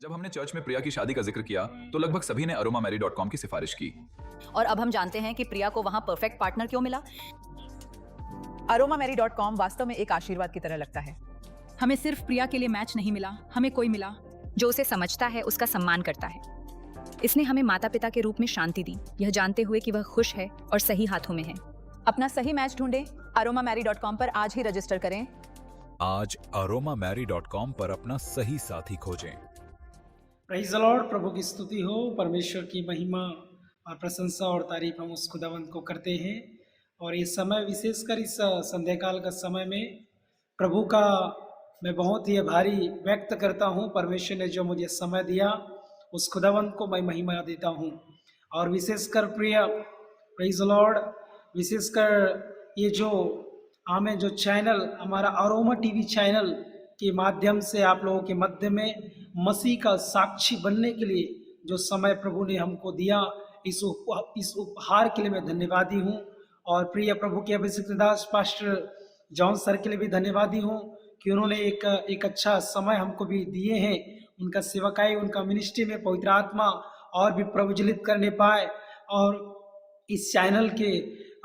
जब हमने चर्च में प्रिया की शादी का जिक्र किया तो लगभग सभी ने aromamary.com की सिफारिश की। और अब हम जानते हैं कि प्रिया को वहां परफेक्ट पार्टनर क्यों मिला। aromamary.com वास्तव में एक आशीर्वाद की तरह लगता है। हमें सिर्फ प्रिया के लिए मैच नहीं मिला, हमें कोई मिला जो उसे समझता है, उसका सम्मान करता है। इसने हमें माता पिता के रूप में शांति दी, यह जानते हुए कि वह खुश है और सही हाथों में है। अपना सही मैच ढूंढें। aromamary.com पर आज ही रजिस्टर करें। आज aromamary.com पर अपना सही साथी खोजें। Praise the Lord. प्रभु की स्तुति हो, परमेश्वर की महिमा और प्रशंसा और तारीफ हम उस खुदावंत को करते हैं। और ये समय, विशेषकर इस संध्या काल का समय में प्रभु का मैं बहुत ही आभारी व्यक्त करता हूँ। परमेश्वर ने जो मुझे समय दिया, उस खुदावंत को मैं महिमा देता हूँ। और विशेषकर प्रेज़ द लॉर्ड, विशेषकर ये जो हमें जो चैनल, हमारा अरोमा टीवी चैनल के माध्यम से आप लोगों के मध्य में मसीह का साक्षी बनने के लिए जो समय प्रभु ने हमको दिया, इस उपहार के लिए मैं धन्यवादी हूँ। और प्रिय प्रभु के अभिषिक्त दास पास्टर जॉन सर के लिए भी धन्यवादी हूँ कि उन्होंने एक अच्छा समय हमको भी दिए हैं। उनका सेवकाई, उनका मिनिस्ट्री में पवित्र आत्मा और भी प्रज्वलित करने पाए। और इस चैनल के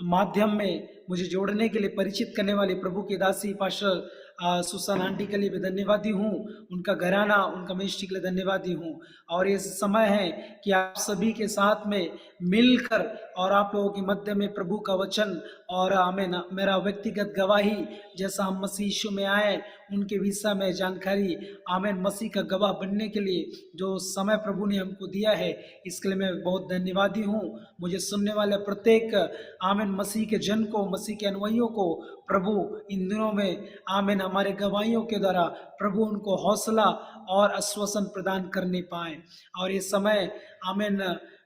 माध्यम में मुझे जोड़ने के लिए, परिचित करने वाले प्रभु के दासी पास्टर सुसान आंटी के लिए भी धन्यवादी हूँ। उनका घराना, उनका मिनिस्ट्री के लिए धन्यवादी हूँ। और ये समय है कि आप सभी के साथ में मिलकर और आप लोगों के मध्य में प्रभु का वचन और आमीन, मेरा व्यक्तिगत गवाही, जैसा हम मसीह यीशु में आए उनके विषय में जानकारी, आमीन, मसीह का गवाह बनने के लिए जो समय प्रभु ने हमको दिया है, इसके लिए मैं बहुत धन्यवादी हूँ। मुझे सुनने वाले प्रत्येक आमीन मसीह के जन को, मसीह के अनुयायियों को प्रभु इन दिनों में आमीन हमारे गवाहियों के द्वारा प्रभु उनको हौसला और आश्वासन प्रदान करने पाए। और ये समय आमीन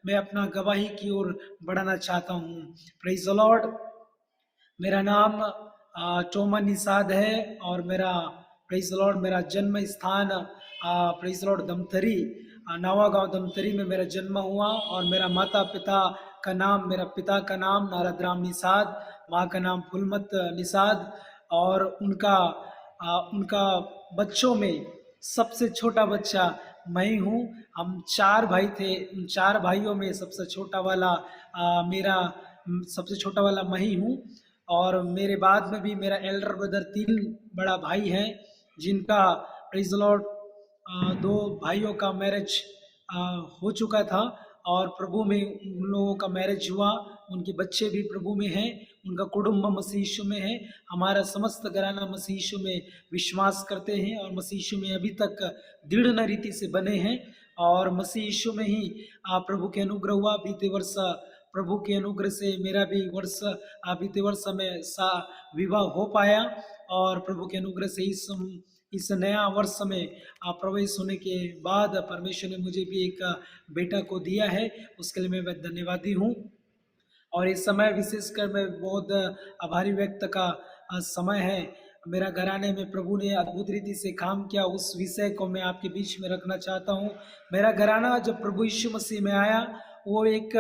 मैं अपना गवाही की ओर बढ़ाना चाहता हूँ। Praise the Lord. मेरा नाम टोमा निषाद है और मेरा प्रेज़ द लॉर्ड मेरा जन्म स्थान प्रेज़ द लॉर्ड दमथरी, नवागांव दमथरी में मेरा जन्म हुआ। और मेरा माता पिता का नाम, मेरा पिता का नाम नारदराम निषाद, माँ का नाम फुलमत निषाद। और उनका बच्चों में सबसे छोटा बच्चा मैं ही हूँ। हम 4 भाई थे, उन 4 भाइयों में सबसे छोटा वाला सबसे छोटा वाला मैं ही हूँ। और मेरे बाद में भी मेरा एल्डर ब्रदर 3 बड़ा भाई हैं, जिनका प्रेज़ द लॉर्ड 2 भाइयों का मैरिज हो चुका था और प्रभु में उन लोगों का मैरिज हुआ। उनके बच्चे भी प्रभु में हैं, उनका कुटुंब मसीह यीशु में है। हमारा समस्त घराना मसीह यीशु में विश्वास करते हैं और मसीह यीशु में अभी तक दृढ़ रीति से बने हैं। और मसीह यीशु में ही प्रभु के अनुग्रह हुआ। बीते वर्ष प्रभु के अनुग्रह से मेरा भी बीते वर्ष में विवाह हो पाया। और प्रभु के अनुग्रह से इस नया वर्ष में प्रवेश होने के बाद परमेश्वर ने मुझे भी एक बेटा को दिया है, उसके लिए मैं धन्यवादी हूँ। और इस समय विशेषकर मैं बहुत आभारी व्यक्त का समय है। मेरा घराने में प्रभु ने अद्भुत रीति से काम किया, उस विषय को मैं आपके बीच में रखना चाहता हूँ। मेरा घराना जब प्रभु यीशु मसीह में आया, वो एक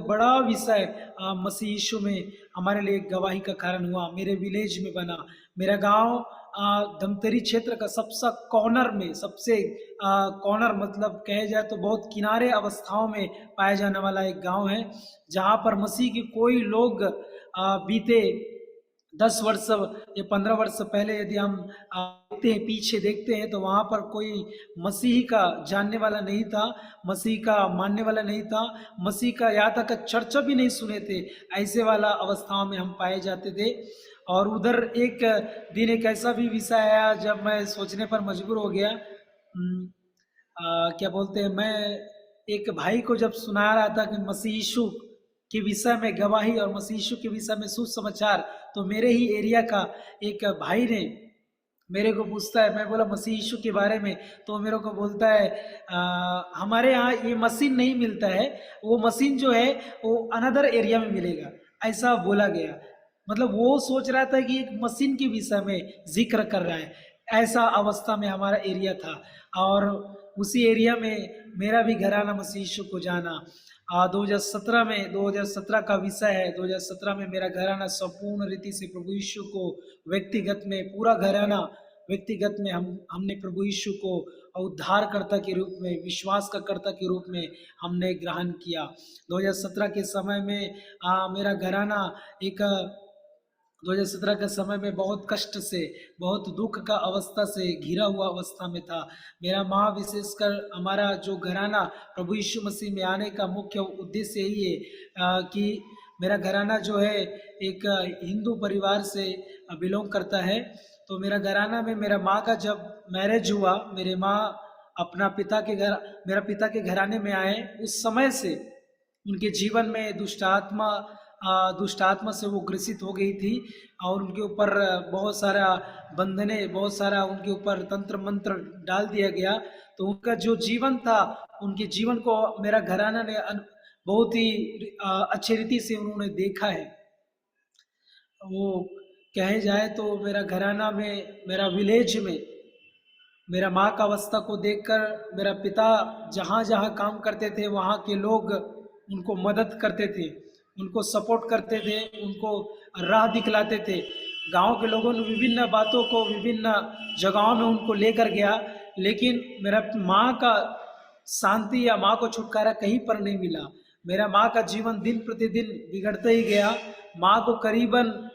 बड़ा विषय मसीह यीशु में हमारे लिए एक गवाही का कारण हुआ। मेरे विलेज में बना, मेरा गांव दमतरी क्षेत्र का सबसे कॉर्नर मतलब कहे जाए तो बहुत किनारे अवस्थाओं में पाया जाने वाला एक गांव है, जहां पर मसीह के कोई लोग बीते 10 वर्ष या 15 वर्ष पहले यदि हम पीछे देखते हैं तो वहाँ पर कोई मसीह का जानने वाला नहीं था, मसीह का मानने वाला नहीं था, मसीह का यहाँ तक चर्चा भी नहीं सुने थे। ऐसे वाला अवस्थाओं में हम पाए जाते थे। और उधर एक दिन एक ऐसा भी विषय आया जब मैं सोचने पर मजबूर हो गया। क्या बोलते हैं, मैं एक भाई को जब सुना रहा था कि मसीह यीशु के विषय में गवाही और मसीह यीशु के विषय में सुसमाचार, तो मेरे ही एरिया का एक भाई ने मेरे को पूछता है, मैं बोला मसीह यीशु के बारे में, तो मेरे को बोलता है हमारे यहाँ ये मशीन नहीं मिलता है, वो मशीन जो है वो अनदर एरिया में मिलेगा, ऐसा बोला गया। मतलब वो सोच रहा था कि एक मशीन के विषय में जिक्र कर रहा है। ऐसा अवस्था में हमारा एरिया था। और उसी एरिया में मेरा भी घराना मसीह यीशु को जाना 2017 का विषय है। 2017 में मेरा घराना संपूर्ण रीति से प्रभु यीशु को व्यक्तिगत में पूरा घराना व्यक्तिगत में हमने प्रभु यीशु को उद्धारकर्ता के रूप में, विश्वास का कर्ता के रूप में हमने ग्रहण किया। 2017 के समय में मेरा घराना एक 2017 के समय में बहुत कष्ट से, बहुत दुख का अवस्था से घिरा हुआ अवस्था में था। मेरा माँ, विशेषकर हमारा जो घराना प्रभु यीशु मसीह में आने का मुख्य उद्देश्य यही है कि मेरा घराना जो है एक हिंदू परिवार से बिलोंग करता है। तो मेरा घराना में मेरा माँ का जब मैरिज हुआ, मेरे माँ मेरा पिता के घराने में आए, उस समय से उनके जीवन में दुष्ट आत्मा से वो ग्रसित हो गई थी और उनके ऊपर बहुत सारा बंधने, बहुत सारा उनके ऊपर तंत्र मंत्र डाल दिया गया। तो उनका जो जीवन था, उनके जीवन को मेरा घराना ने बहुत ही अच्छे रीति से उन्होंने देखा है। वो कहे जाए तो मेरा घराना में, मेरा विलेज में मेरा माँ का अवस्था को देखकर मेरा पिता जहाँ जहाँ काम करते थे वहाँ के लोग उनको मदद करते थे, उनको सपोर्ट करते थे, उनको राह दिखलाते थे। गांव के लोगों ने विभिन्न बातों को विभिन्न जगहों में उनको लेकर गया, लेकिन मेरा माँ का शांति या माँ को छुटकारा कहीं पर नहीं मिला। मेरा माँ का जीवन दिन प्रतिदिन बिगड़ता ही गया। माँ को करीबन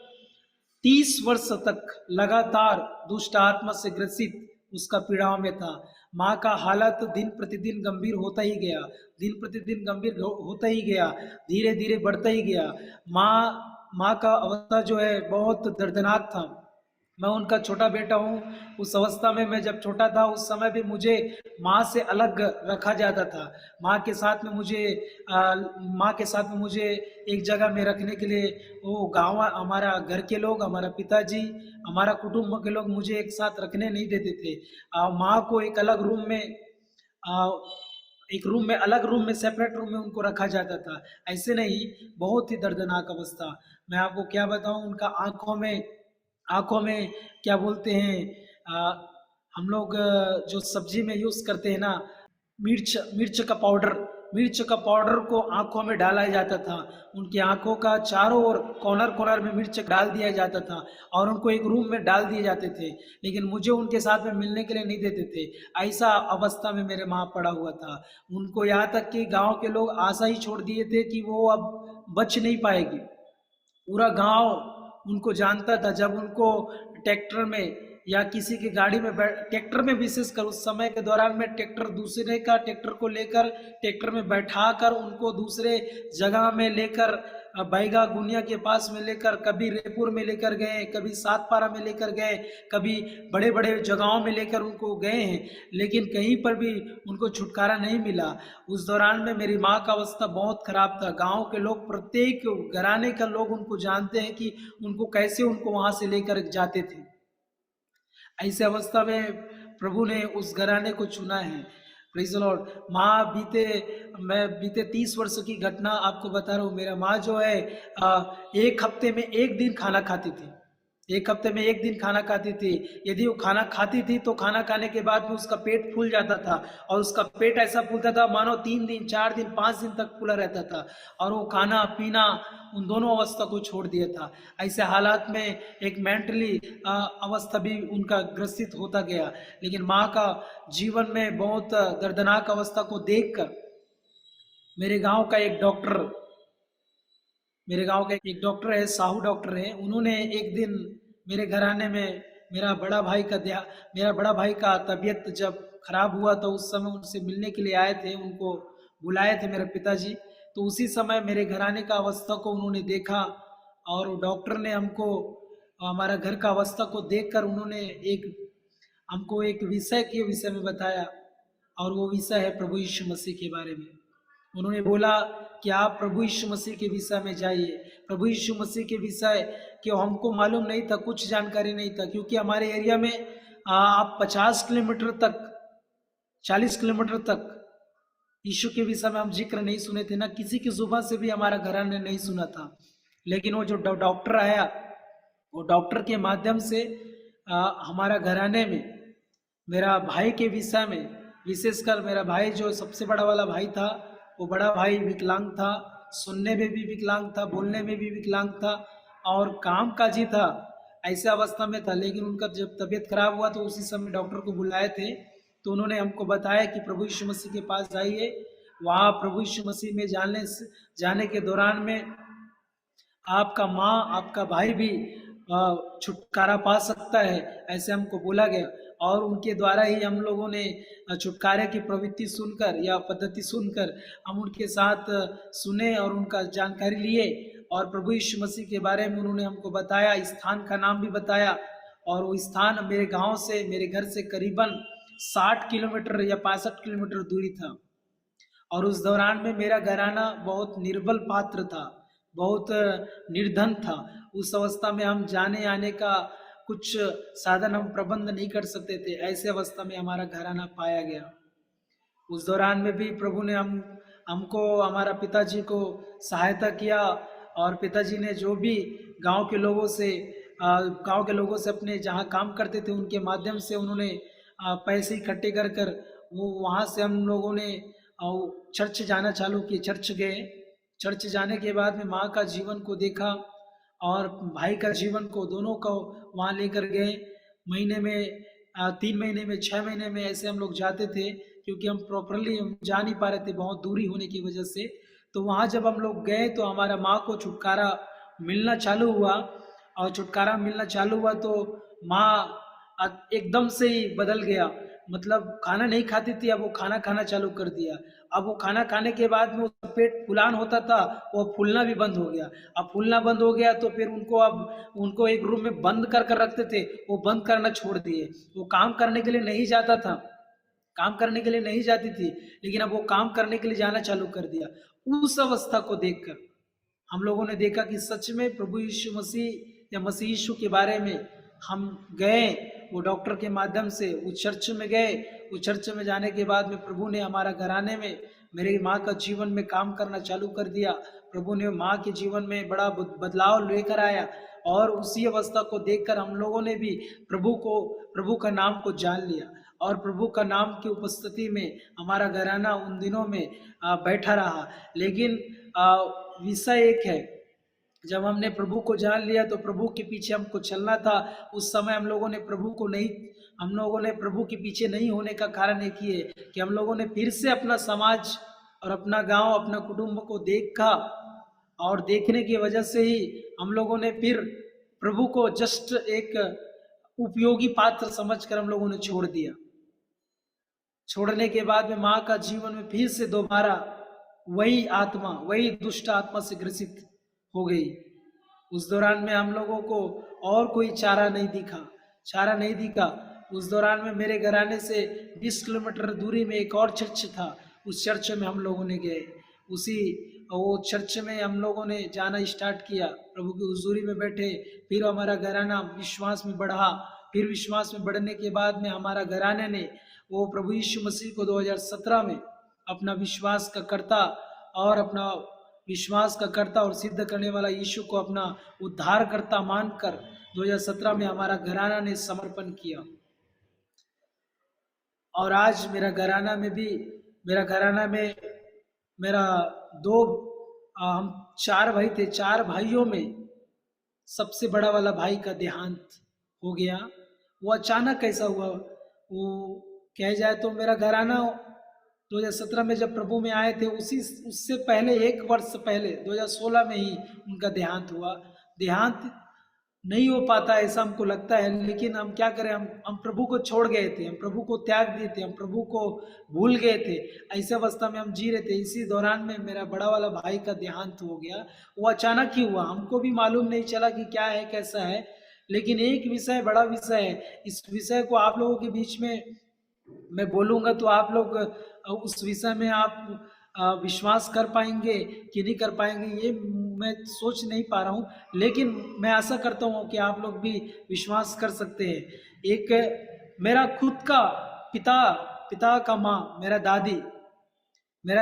30 वर्ष तक लगातार दुष्ट आत्मा से ग्रसित उसका पीड़ाओं में था। माँ का हालत दिन प्रतिदिन गंभीर होता ही गया, दिन प्रतिदिन गंभीर होता ही गया, धीरे धीरे बढ़ता ही गया। माँ का अवस्था जो है बहुत दर्दनाक था। मैं उनका छोटा बेटा हूँ। उस अवस्था में मैं जब छोटा था, उस समय भी मुझे माँ से अलग रखा जाता था। माँ के साथ में मुझे एक जगह में रखने के लिए वो गाँव, हमारा घर के लोग, हमारा पिताजी, हमारा कुटुंब के लोग मुझे एक साथ रखने नहीं देते थे। माँ को एक अलग रूम में, अलग रूम में, सेपरेट रूम में उनको रखा जाता था। ऐसे नहीं, बहुत ही दर्दनाक अवस्था। मैं आपको क्या बताऊं, उनका आंखों में क्या बोलते हैं, हम लोग जो सब्जी में यूज करते हैं ना, मिर्च का पाउडर को आंखों में डाला जाता था। उनकी आंखों का चारों ओर कॉर्नर में मिर्च डाल दिया जाता था और उनको एक रूम में डाल दिए जाते थे, लेकिन मुझे उनके साथ में मिलने के लिए नहीं देते थे। ऐसा अवस्था में मेरे माँ पड़ा हुआ था। उनको यहाँ तक कि गांव के लोग आशा ही छोड़ दिए थे कि वो अब बच नहीं पाएगी। पूरा गांव उनको जानता था। जब उनको ट्रैक्टर में या किसी की गाड़ी में ट्रैक्टर में, विशेषकर उस समय के दौरान में दूसरे का ट्रैक्टर को लेकर ट्रैक्टर में बैठाकर उनको दूसरे जगह में लेकर, बैगा गुनिया के पास में लेकर, कभी रेपुर में लेकर गए, कभी सातपारा में लेकर गए, कभी बड़े बड़े जगहों में लेकर उनको गए हैं, लेकिन कहीं पर भी उनको छुटकारा नहीं मिला। उस दौरान में मेरी माँ का अवस्था बहुत खराब था। गांव के लोग, प्रत्येक घराने का लोग उनको जानते हैं कि उनको कैसे उनको वहां से लेकर जाते थे। ऐसे अवस्था में प्रभु ने उस घराने को चुना है। Praise the Lord. मैं बीते 30 वर्ष की घटना आपको बता रहा हूँ। मेरा माँ जो है एक हफ्ते में एक दिन खाना खाती थी। यदि वो खाना खाती थी तो खाना खाने के बाद में उसका पेट फूल जाता था, और उसका पेट ऐसा फूलता था मानो 3 दिन, 4 दिन, 5 दिन तक फूला रहता था, और वो खाना पीना उन दोनों अवस्था को छोड़ दिया था। ऐसे हालात में एक मेंटली अवस्था भी उनका ग्रसित होता गया। लेकिन माँ का जीवन में बहुत दर्दनाक अवस्था को देखकर मेरे गांव का एक डॉक्टर है, साहू डॉक्टर है। उन्होंने एक दिन मेरे घराने में मेरा बड़ा भाई का तबीयत जब खराब हुआ तो उस समय उनसे मिलने के लिए आए थे, उनको बुलाए थे मेरे पिताजी। तो उसी समय मेरे घराने का अवस्था को उन्होंने देखा, और डॉक्टर ने हमको हमारा घर का अवस्था को देखकर उन्होंने हमको एक विषय के विषय में बताया, और वो विषय है प्रभु यीशु मसीह के बारे में। उन्होंने बोला कि आप प्रभु यीशु मसीह के विषय में जाइए। प्रभु यीशु मसीह के विषय कि हमको मालूम नहीं था, कुछ जानकारी नहीं था, क्योंकि हमारे एरिया में आप 50 किलोमीटर तक, 40 किलोमीटर तक यीशु के विषय में हम जिक्र नहीं सुने थे, ना किसी की जुबान से भी हमारा घराने ने नहीं सुना था। लेकिन वो जो डॉक्टर आया, वो डॉक्टर के माध्यम से हमारा घराने में मेरा भाई के विषय में, विशेषकर मेरा भाई जो सबसे बड़ा वाला भाई था, वो बड़ा भाई विकलांग था, सुनने में भी विकलांग था, बोलने में भी विकलांग था, और कामकाजी था। ऐसे अवस्था में था। लेकिन उनका जब तबीयत खराब हुआ तो उसी समय डॉक्टर को बुलाए थे, तो उन्होंने हमको बताया कि प्रभु यीशु मसीह के पास जाइए। वहाँ प्रभु यीशु मसीह में जाने के दौरान में आपका माँ, आपका भाई भी छुटकारा पा सकता है, ऐसे हमको बोला गया। और उनके द्वारा ही हम लोगों ने छुटकारे की प्रवृत्ति सुनकर या पद्धति सुनकर हम उनके साथ सुने और उनका जानकारी लिए। और प्रभु यीशु मसीह के बारे में उन्होंने हमको बताया, स्थान का नाम भी बताया। और वो स्थान मेरे गांव से, मेरे घर से करीबन 60 किलोमीटर या 65 किलोमीटर दूरी था। और उस दौरान में मेरा घराना बहुत निर्बल पात्र था, बहुत निर्धन था। उस अवस्था में हम जाने आने का कुछ साधन हम प्रबंध नहीं कर सकते थे। ऐसे अवस्था में हमारा घराना पाया गया। उस दौरान में भी प्रभु ने हमको, हमारा पिताजी को सहायता किया। और पिताजी ने जो भी गांव के लोगों से अपने जहां काम करते थे उनके माध्यम से उन्होंने पैसे इकट्ठे कर कर वो वहाँ से हम लोगों ने चर्च जाना चालू किया। चर्च गए। चर्च जाने के बाद में माँ का जीवन को देखा और भाई का जीवन को, दोनों को वहाँ लेकर गए। महीने में 3 महीने में, 6 महीने में ऐसे हम लोग जाते थे, क्योंकि हम प्रॉपरली जा नहीं पा रहे थे बहुत दूरी होने की वजह से। तो वहाँ जब हम लोग गए तो हमारा माँ को छुटकारा मिलना चालू हुआ। और छुटकारा मिलना चालू हुआ तो माँ एकदम से ही बदल गया। मतलब खाना नहीं खाती थी, अब वो खाना खाना चालू कर दिया। अब वो खाना खाने के बाद में उसका पेट फुलान होता था, वो फूलना भी बंद हो गया। अब फूलना बंद हो गया तो फिर उनको एक रूम में बंद कर रखते थे, वो बंद करना छोड़ दिए। वो काम करने के लिए नहीं जाता था, काम करने के लिए नहीं जाती थी, लेकिन अब वो काम करने के लिए जाना चालू कर दिया। उस अवस्था को देखकर हम लोगों ने देखा कि सच में प्रभु यीशु मसीह या मसीह यीशु के बारे में हम गए, वो डॉक्टर के माध्यम से उस चर्च में गए। उस चर्च में जाने के बाद में प्रभु ने हमारा घराने में, मेरी माँ का जीवन में काम करना चालू कर दिया। प्रभु ने माँ के जीवन में बड़ा बदलाव लेकर आया। और उसी अवस्था को देखकर हम लोगों ने भी प्रभु का नाम को जान लिया। और प्रभु का नाम की उपस्थिति में हमारा घराना उन दिनों में बैठा रहा। लेकिन विषय एक है, जब हमने प्रभु को जान लिया तो प्रभु के पीछे हमको चलना था। उस समय हम लोगों ने प्रभु के पीछे नहीं होने का कारण एक ही है कि हम लोगों ने फिर से अपना समाज और अपना गांव, अपना कुटुंब को देखा। और देखने की वजह से ही हम लोगों ने फिर प्रभु को जस्ट एक उपयोगी पात्र समझकर हम लोगों ने छोड़ दिया। छोड़ने के बाद में माँ का जीवन में फिर से दोबारा वही दुष्ट आत्मा से ग्रसित हो गई। उस दौरान में हम लोगों को और कोई चारा नहीं दिखा। उस दौरान में मेरे घराने से 20 किलोमीटर दूरी में एक और चर्च था। उस चर्च में हम लोगों ने गए। वो चर्च में हम लोगों ने जाना स्टार्ट किया, प्रभु की हुजूरी में बैठे। फिर हमारा घराना विश्वास में बढ़ा। फिर विश्वास में बढ़ने के बाद में हमारा घराने ने वो प्रभु यीशु मसीह को 2017 में अपना विश्वास का करता और सिद्ध करने वाला यीशु को अपना उद्धारकर्ता मानकर 2017 में हमारा घराना ने समर्पण किया। और आज मेरा घराना में हम 4 भाई थे। 4 भाइयों में सबसे बड़ा वाला भाई का देहांत हो गया। वो अचानक ऐसा हुआ। वो कह जाए तो मेरा घराना 2017 में जब प्रभु में आए थे, उससे पहले 1 वर्ष पहले 2016 में ही उनका देहांत हुआ। देहांत नहीं हो पाता ऐसा हमको लगता है, लेकिन हम क्या करें, हम प्रभु को छोड़ गए थे, हम प्रभु को त्याग दिए थे, हम प्रभु को भूल गए थे। ऐसे अवस्था में हम जी रहे थे। इसी दौरान में मेरा बड़ा वाला भाई का देहांत हो गया। वो अचानक ही हुआ, हमको भी मालूम नहीं चला कि क्या है कैसा है। लेकिन एक विषय, बड़ा विषय है, इस विषय को आप लोगों के बीच में मैं बोलूँगा तो आप लोग उस विषय में आप विश्वास कर पाएंगे कि नहीं कर पाएंगे, ये मैं सोच नहीं पा रहा हूँ। लेकिन मैं आशा करता हूँ कि आप लोग भी विश्वास कर सकते हैं। एक मेरा खुद का पिता का माँ, मेरा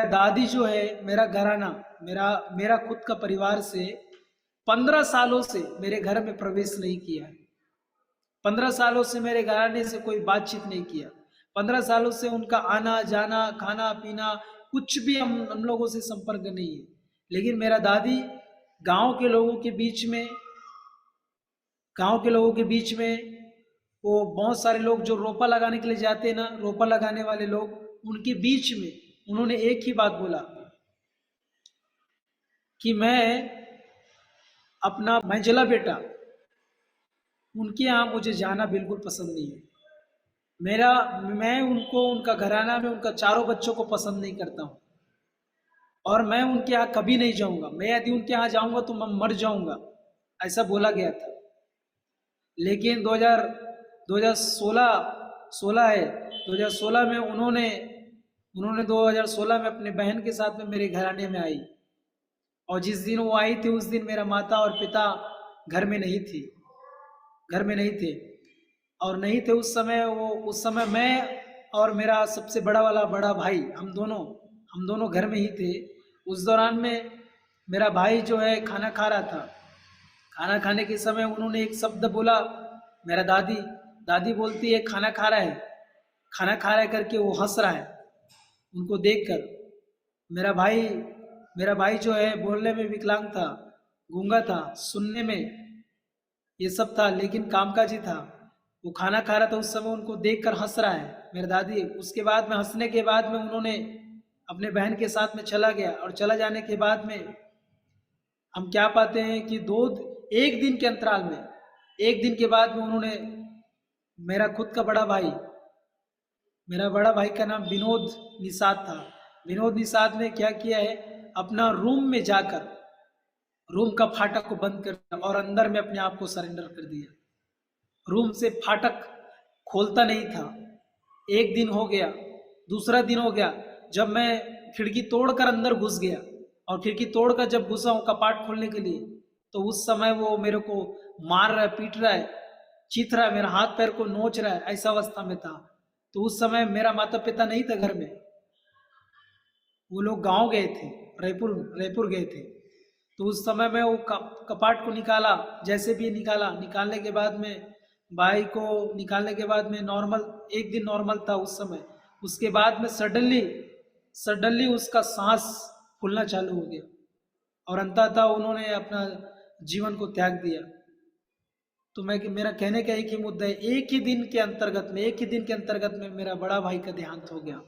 दादी जो है, मेरा घराना, मेरा खुद का परिवार से 15 सालों से मेरे घर में प्रवेश नहीं किया है। 15 सालों से मेरे घराने से कोई बातचीत नहीं किया। 15 सालों से उनका आना जाना, खाना पीना, कुछ भी हम लोगों से संपर्क नहीं है। लेकिन मेरा दादी गांव के लोगों के बीच में गांव के लोगों के बीच में वो बहुत सारे लोग जो रोपा लगाने के लिए जाते हैं ना, रोपा लगाने वाले लोग, उनके बीच में उन्होंने एक ही बात बोला कि मैं अपना मंझला बेटा, उनके यहाँ मुझे जाना बिल्कुल पसंद नहीं है। मैं उनको, उनका घराना में उनका चारों बच्चों को पसंद नहीं करता हूँ और मैं उनके यहाँ कभी नहीं जाऊंगा। मैं यदि उनके यहाँ जाऊंगा तो मैं मर जाऊंगा, ऐसा बोला गया था। लेकिन 2016 है, 2016 में उन्होंने 2016 में अपने बहन के साथ में मेरे घराने में आई, और जिस दिन वो आई थी उस दिन मेरा माता और पिता घर में नहीं थे और नहीं थे उस समय मैं और मेरा सबसे बड़ा भाई, हम दोनों घर में ही थे। उस दौरान में मेरा भाई जो है खाना खा रहा था। खाना खाने के समय उन्होंने एक शब्द बोला, मेरा दादी बोलती है खाना खा रहा है करके वो हंस रहा है। उनको देखकर मेरा भाई जो है बोलने में विकलांग था, गूंगा था, सुनने में ये सब था, लेकिन कामकाजी था। वो खाना खा रहा था, उस समय उनको देखकर हंस रहा है मेरा दादी। उसके बाद में हंसने के बाद में उन्होंने अपने बहन के साथ में चला गया, और चला जाने के बाद में हम क्या पाते हैं कि एक दिन के अंतराल में, एक दिन के बाद में उन्होंने मेरा खुद का बड़ा भाई का नाम विनोद निषाद था। विनोद निषाद ने क्या किया है, अपना रूम में जाकर रूम का फाटक को बंद कर दिया और अंदर में अपने आप को सरेंडर कर दिया। रूम से फाटक खोलता नहीं था। एक दिन हो गया, दूसरा दिन हो गया, जब मैं खिड़की तोड़कर अंदर घुस गया, और खिड़की तोड़कर जब घुसा हूँ कपाट खोलने के लिए, तो उस समय वो मेरे को मार रहा है, पीट रहा है, चीथ रहा है, मेरा हाथ पैर को नोच रहा है, ऐसा अवस्था में था। तो उस समय मेरा माता पिता नहीं था घर में, वो लोग गांव गए थे, रायपुर गए थे। तो उस समय में वो कपाट को निकाला, जैसे भी निकालने के बाद में भाई को निकालने के बाद में एक दिन नॉर्मल था उस समय। उसके बाद में सडनली उसका सांस फूलना चालू हो गया, और अंततः उन्होंने अपना जीवन को त्याग दिया। तो मेरा कहने का एक ही मुद्दा है, एक ही दिन के अंतर्गत में मेरा बड़ा भाई का देहांत हो गया।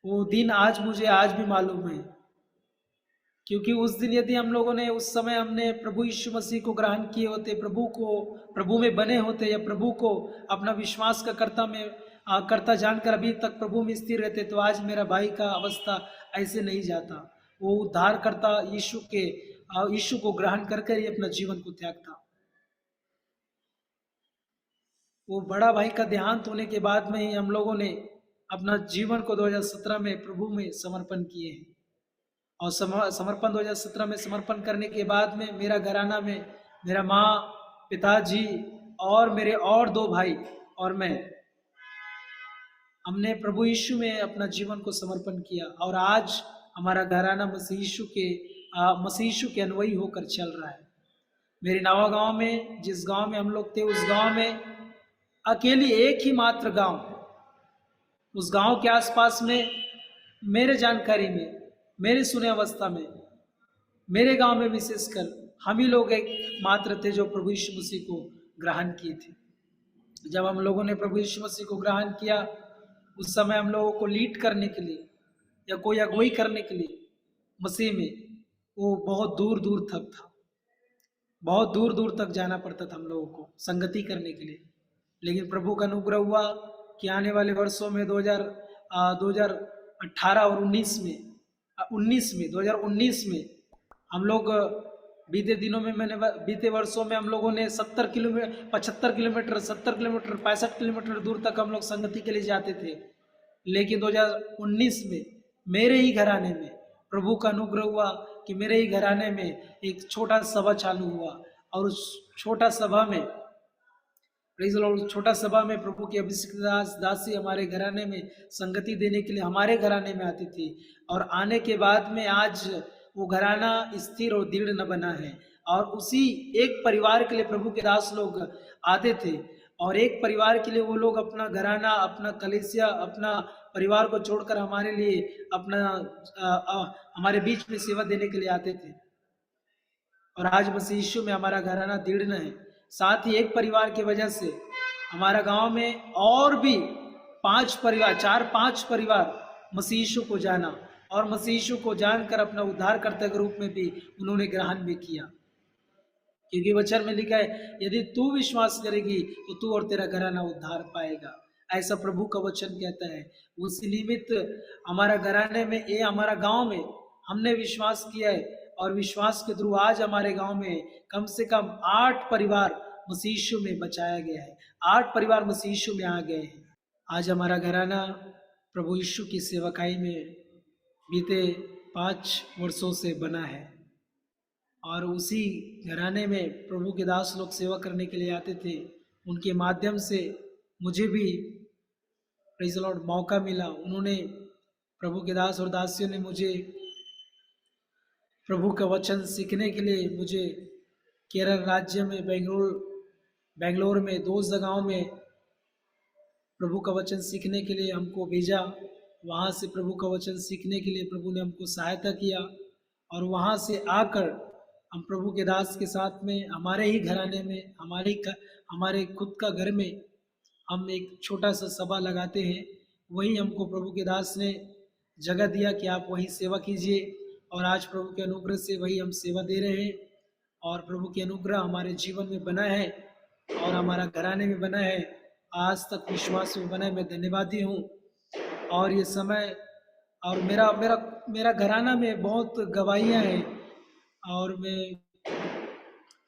वो दिन मुझे आज भी मालूम है, क्योंकि उस दिन यदि उस समय हमने प्रभु यीशु मसीह को ग्रहण किए होते, प्रभु में बने होते, या प्रभु को अपना विश्वास का कर्ता जानकर अभी तक प्रभु में स्थिर रहते, तो आज मेरा भाई का अवस्था ऐसे नहीं जाता। वो उद्धारकर्ता यीशु को ग्रहण कर ही अपना जीवन को त्यागता। वो बड़ा भाई का देहांत होने के बाद में ही हम लोगों ने अपना जीवन को 2017 में प्रभु में समर्पण किए हैं। और 2017 में समर्पण करने के बाद में मेरा घराना में मेरा माँ, पिताजी और मेरे और 2 भाई और मैं, हमने प्रभु यीशु में अपना जीवन को समर्पण किया, और आज हमारा घराना मसीह यीशु के अनुयायी होकर चल रहा है। मेरे नवा गांव में, जिस गांव में हम लोग थे, उस गांव में अकेली एक ही मात्र गांव, उस गांव के आसपास में मेरे जानकारी में, मेरे सुने अवस्था में, मेरे गांव में विशेषकर हम ही लोग एक मात्र थे जो प्रभु यीशु मसीह को ग्रहण किए थे। जब हम लोगों ने प्रभु यीशु मसीह को ग्रहण किया, उस समय हम लोगों को लीड करने के लिए या कोई अगुवाई करने के लिए मसीह में वो बहुत दूर दूर तक था, बहुत दूर दूर तक जाना पड़ता था हम लोगों को संगति करने के लिए। लेकिन प्रभु का अनुग्रह हुआ कि आने वाले वर्षों में 2018 और 2019 में हम लोग बीते वर्षों में हम लोगों ने 75 किलोमीटर 65 किलोमीटर दूर तक हम लोग संगति के लिए जाते थे। लेकिन 2019 में मेरे ही घराने में प्रभु का अनुग्रह हुआ कि मेरे ही घराने में एक छोटा सभा चालू हुआ, और उस छोटा सभा में प्रभु की अभिषेक दासी हमारे घराने में संगति देने के लिए हमारे घराने में आती थी। और आने के बाद में आज वो घराना स्थिर और दृढ़ न बना है, और उसी एक परिवार के लिए प्रभु के दास लोग आते थे, और एक परिवार के लिए वो लोग अपना घराना, अपना कलीसिया, अपना परिवार को छोड़कर हमारे लिए हमारे बीच में सेवा देने के लिए आते थे। और आज मसीह यीशु में हमारा घराना दृढ़ है। साथ ही एक परिवार की वजह से हमारा गांव में और भी 4-5 परिवार मसीह यीशु को जाना और मसीह यीशु को जानकर अपना उद्धारकर्ता के रूप में भी उन्होंने ग्रहण भी किया, क्योंकि वचन में लिखा है यदि तू विश्वास करेगी तो तू और तेरा घराना उद्धार पाएगा। ऐसा प्रभु का वचन कहता है। उस निमित्त हमारा घराने में, ये हमारा गांव में हमने विश्वास किया है और विश्वास के थ्रू आज हमारे गांव में कम से कम 8 परिवार मसीह यीशु में बचाया गया है। 8 परिवार मसीह यीशु में आ गए हैं। आज हमारा घराना प्रभु यीशु की सेवकाई में बीते 5 वर्षों से बना है और उसी घराने में प्रभु के दास लोग सेवा करने के लिए आते थे। उनके माध्यम से मुझे भी प्रेज़ द लॉर्ड मौका मिला। उन्होंने, प्रभु के दास और दासियों ने मुझे प्रभु का वचन सीखने के लिए मुझे केरल राज्य में बेंगलोर में 2 जगहों में प्रभु का वचन सीखने के लिए हमको भेजा। वहाँ से प्रभु का वचन सीखने के लिए प्रभु ने हमको सहायता किया और वहाँ से आकर हम प्रभु के दास के साथ में हमारे ही घराने में, हमारे खुद का घर में हम एक छोटा सा सभा लगाते हैं। वही हमको प्रभु के दास ने जगह दिया कि आप वही सेवा कीजिए और आज प्रभु के अनुग्रह से वही हम सेवा दे रहे हैं और प्रभु के अनुग्रह हमारे जीवन में बना है और हमारा घराने में बना है, आज तक विश्वास में बना है। मैं धन्यवादी हूँ। और ये समय और मेरा घराना में बहुत गवाहियाँ हैं और मैं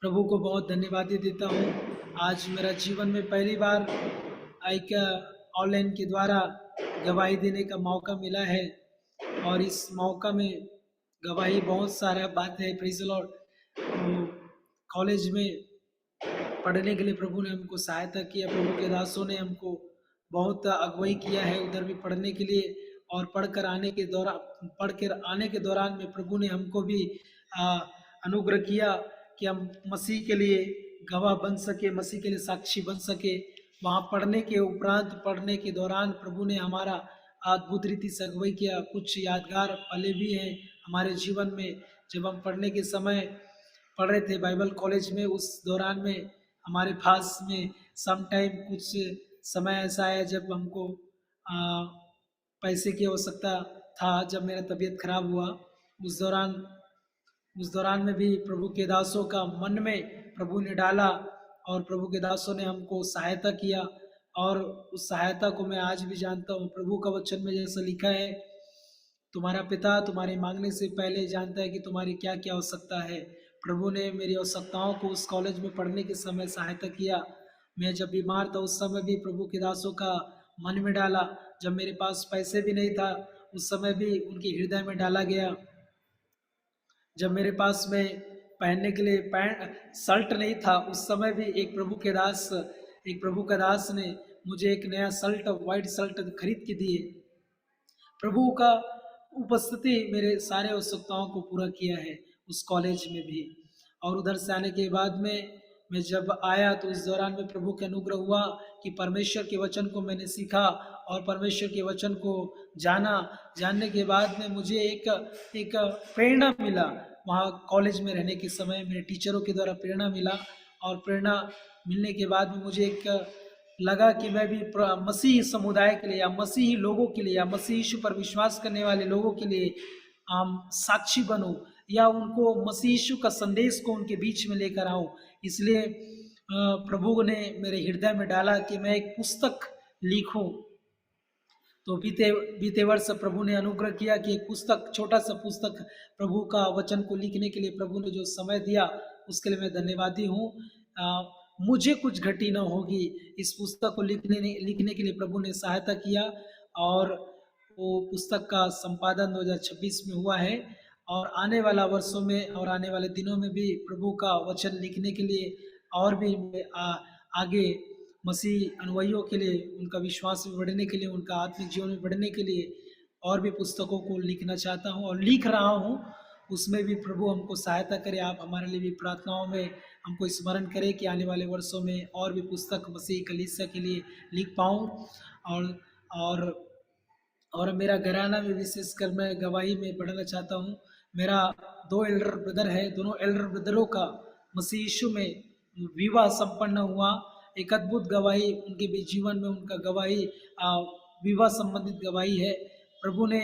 प्रभु को बहुत धन्यवाद देता हूँ। आज मेरा जीवन में पहली बार एक ऑनलाइन के द्वारा गवाही देने का मौका मिला है और इस मौका में गवाही बहुत सारा बात है। Praise the Lord. कॉलेज में पढ़ने के लिए प्रभु ने हमको सहायता किया। प्रभु के दासों ने हमको बहुत अगुवाई किया है उधर भी पढ़ने के लिए और पढ़कर आने के दौरान में प्रभु ने हमको भी अनुग्रह किया कि हम मसीह के लिए गवाह बन सके, मसीह के लिए साक्षी बन सके। वहाँ पढ़ने के उपरांत, पढ़ने के दौरान प्रभु ने हमारा अद्भुत रीति से अगुवाई किया। कुछ यादगार पले भी हैं हमारे जीवन में। जब हम पढ़ने के समय पढ़ रहे थे बाइबल कॉलेज में, उस दौरान में हमारे पास में सम टाइम कुछ समय ऐसा आया जब हमको पैसे की आवश्यकता था। जब मेरा तबीयत खराब हुआ उस दौरान में भी प्रभु के दासों का मन में प्रभु ने डाला और प्रभु के दासों ने हमको सहायता किया और उस सहायता को मैं आज भी जानता हूँ। प्रभु का वचन में जैसा लिखा है, तुम्हारा पिता तुम्हारे मांगने से पहले जानता है कि तुम्हारी क्या क्या आवश्यकता है। प्रभु ने मेरी आवश्यकताओं को उस कॉलेज में पढ़ने के समय सहायता किया। मैं जब बीमार था उस समय भी प्रभु के दासों का मन में डाला। जब मेरे पास पैसे भी नहीं था उस समय भी उनके हृदय में डाला गया। जब मेरे पास में पहनने के लिए शर्ट नहीं था उस समय भी एक प्रभु का दास ने मुझे एक नया शर्ट, वाइट शर्ट खरीद के दिए। प्रभु का उपस्थिति मेरे सारे आवश्यकताओं को पूरा किया है उस कॉलेज में भी। और उधर से आने के बाद में मैं जब आया तो इस दौरान में प्रभु का अनुग्रह हुआ कि परमेश्वर के वचन को मैंने सीखा और परमेश्वर के वचन को जानने के बाद में मुझे एक प्रेरणा मिला। वहाँ कॉलेज में रहने के समय मेरे टीचरों के द्वारा प्रेरणा मिला और प्रेरणा मिलने के बाद में मुझे एक लगा कि मैं भी मसीही समुदाय के लिए या मसीही लोगों के लिए या मसीह यीशु पर विश्वास करने वाले लोगों के लिए साक्षी बनूं या उनको मसीह यीशु का संदेश को उनके बीच में लेकर आऊं। इसलिए प्रभु ने मेरे हृदय में डाला कि मैं एक पुस्तक लिखूं। तो बीते वर्ष प्रभु ने अनुग्रह किया कि एक पुस्तक, छोटा सा पुस्तक प्रभु का वचन को लिखने के लिए प्रभु ने जो समय दिया उसके लिए मैं धन्यवादी हूँ। मुझे कुछ घटी न होगी, इस पुस्तक को लिखने के लिए प्रभु ने सहायता किया और वो पुस्तक का संपादन 2026 में हुआ है। और आने वाला वर्षों में और आने वाले दिनों में भी प्रभु का वचन लिखने के लिए और भी आगे मसीह अनुयायियों के लिए, उनका विश्वास में बढ़ने के लिए, उनका आत्मिक जीवन में बढ़ने के लिए और भी पुस्तकों को लिखना चाहता हूँ और लिख रहा हूँ। उसमें भी प्रभु हमको सहायता करे। आप हमारे लिए भी प्रार्थनाओं में हमको स्मरण करें कि आने वाले वर्षों में और भी पुस्तक मसीह कलीसिया के लिए लिख पाऊँ। और मेरा घराना में विशेषकर मैं गवाही में बढ़ना चाहता हूँ। मेरा 2 एल्डर ब्रदर है, दोनों एल्डर ब्रदरों का मसीह यीशु में विवाह संपन्न हुआ। एक अद्भुत गवाही उनके भी जीवन में, उनका गवाही विवाह संबंधित गवाही है। प्रभु ने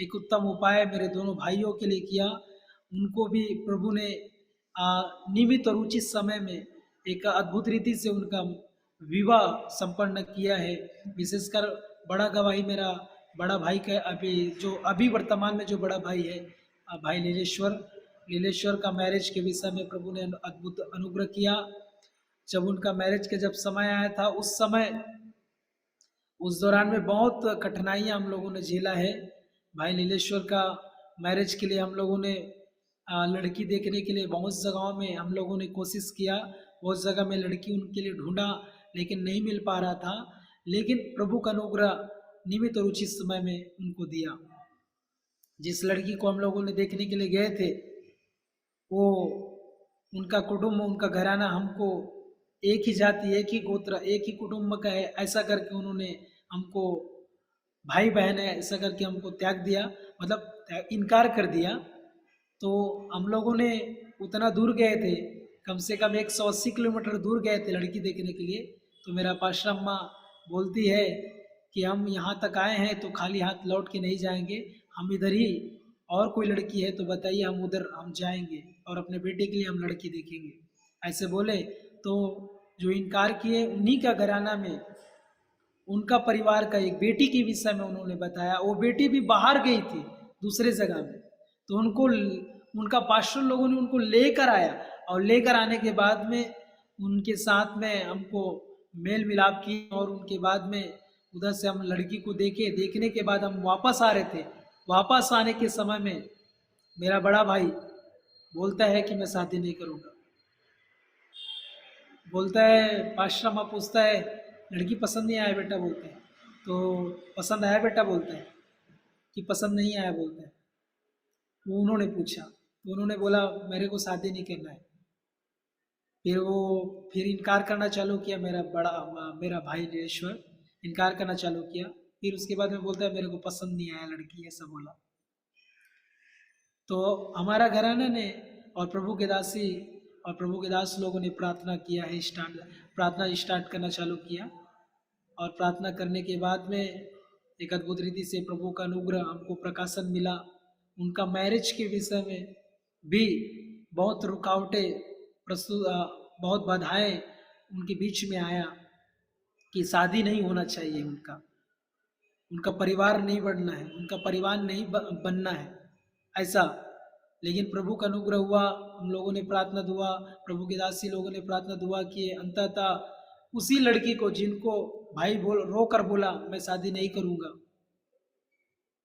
एक उत्तम उपाय मेरे दोनों भाइयों के लिए किया। उनको भी प्रभु ने नियमित और उचित समय में एक अद्भुत रीति से उनका विवाह संपन्न किया है। विशेषकर बड़ा गवाही मेरा बड़ा भाई का अभी वर्तमान में जो बड़ा भाई है, भाई लीलेश्वर का मैरिज के विषय में प्रभु ने अद्भुत अनुग्रह किया। जब उनका मैरिज के जब समय आया था, उस दौरान में बहुत कठिनाइयाँ हम लोगों ने झेला है। भाई लीलेश्वर का मैरिज के लिए हम लोगों ने लड़की देखने के लिए बहुत जगहों में हम लोगों ने कोशिश किया, बहुत जगह में लड़की उनके लिए ढूंढा, लेकिन नहीं मिल पा रहा था। लेकिन प्रभु का अनुग्रह नियमित और उचित समय में उनको दिया। जिस लड़की को हम लोगों ने देखने के लिए गए थे, वो उनका कुटुंब, उनका घराना हमको एक ही जाति, एक ही गोत्र, एक ही कुटुंब का है, ऐसा करके उन्होंने हमको भाई बहन है ऐसा करके हमको त्याग दिया, मतलब इनकार कर दिया। तो हम लोगों ने उतना दूर गए थे, कम से कम 180 किलोमीटर दूर गए थे लड़की देखने के लिए। तो मेरा पास्टर अम्मा बोलती है कि हम यहाँ तक आए हैं तो खाली हाथ लौट के नहीं जाएंगे, हम इधर ही, और कोई लड़की है तो बताइए, हम उधर हम जाएंगे और अपने बेटे के लिए हम लड़की देखेंगे, ऐसे बोले। तो जो इनकार किए, उन्हीं का घराना में उनका परिवार का एक बेटी के विषय में उन्होंने बताया। वो बेटी भी बाहर गई थी दूसरे जगह में, तो उनका पास्टर लोगों ने उनको लेकर आया, और लेकर आने के बाद में उनके साथ में हमको मेल मिलाप की, और उनके बाद में उधर से हम लड़की को देखने के बाद हम वापस आ रहे थे। वापस आने के समय में मेरा बड़ा भाई बोलता है कि मैं शादी नहीं करूँगा। बोलता है, पास्टर अम्मा पूछता है लड़की पसंद नहीं आया बेटा, बोलते हैं। तो पसंद आया बेटा, बोलते हैं कि पसंद नहीं आया, बोलते हैं। वो उन्होंने पूछा, तो उन्होंने बोला मेरे को शादी नहीं करना है। फिर इनकार करना चालू किया, मेरा भाई लीलेश्वर इनकार करना चालू किया। फिर उसके बाद में बोलता है मेरे को पसंद नहीं आया लड़की, ऐसा बोला। तो हमारा घराना ने और प्रभु के दास लोगों ने प्रार्थना किया है, प्रार्थना स्टार्ट करना चालू किया। और प्रार्थना करने के बाद में एक अद्भुत रीति से प्रभु का अनुग्रह हमको प्रकाशन मिला। उनका मैरिज के विषय में भी बहुत रुकावटें बहुत बाधाएं उनके बीच में आया कि शादी नहीं होना चाहिए, उनका परिवार नहीं बढ़ना है, उनका परिवार नहीं बनना है, ऐसा। लेकिन प्रभु का अनुग्रह हुआ, हम लोगों ने प्रार्थना दुआ, प्रभु के दासी लोगों ने प्रार्थना दुआ किए। अंततः उसी लड़की को जिनको भाई रो कर बोला मैं शादी नहीं करूँगा,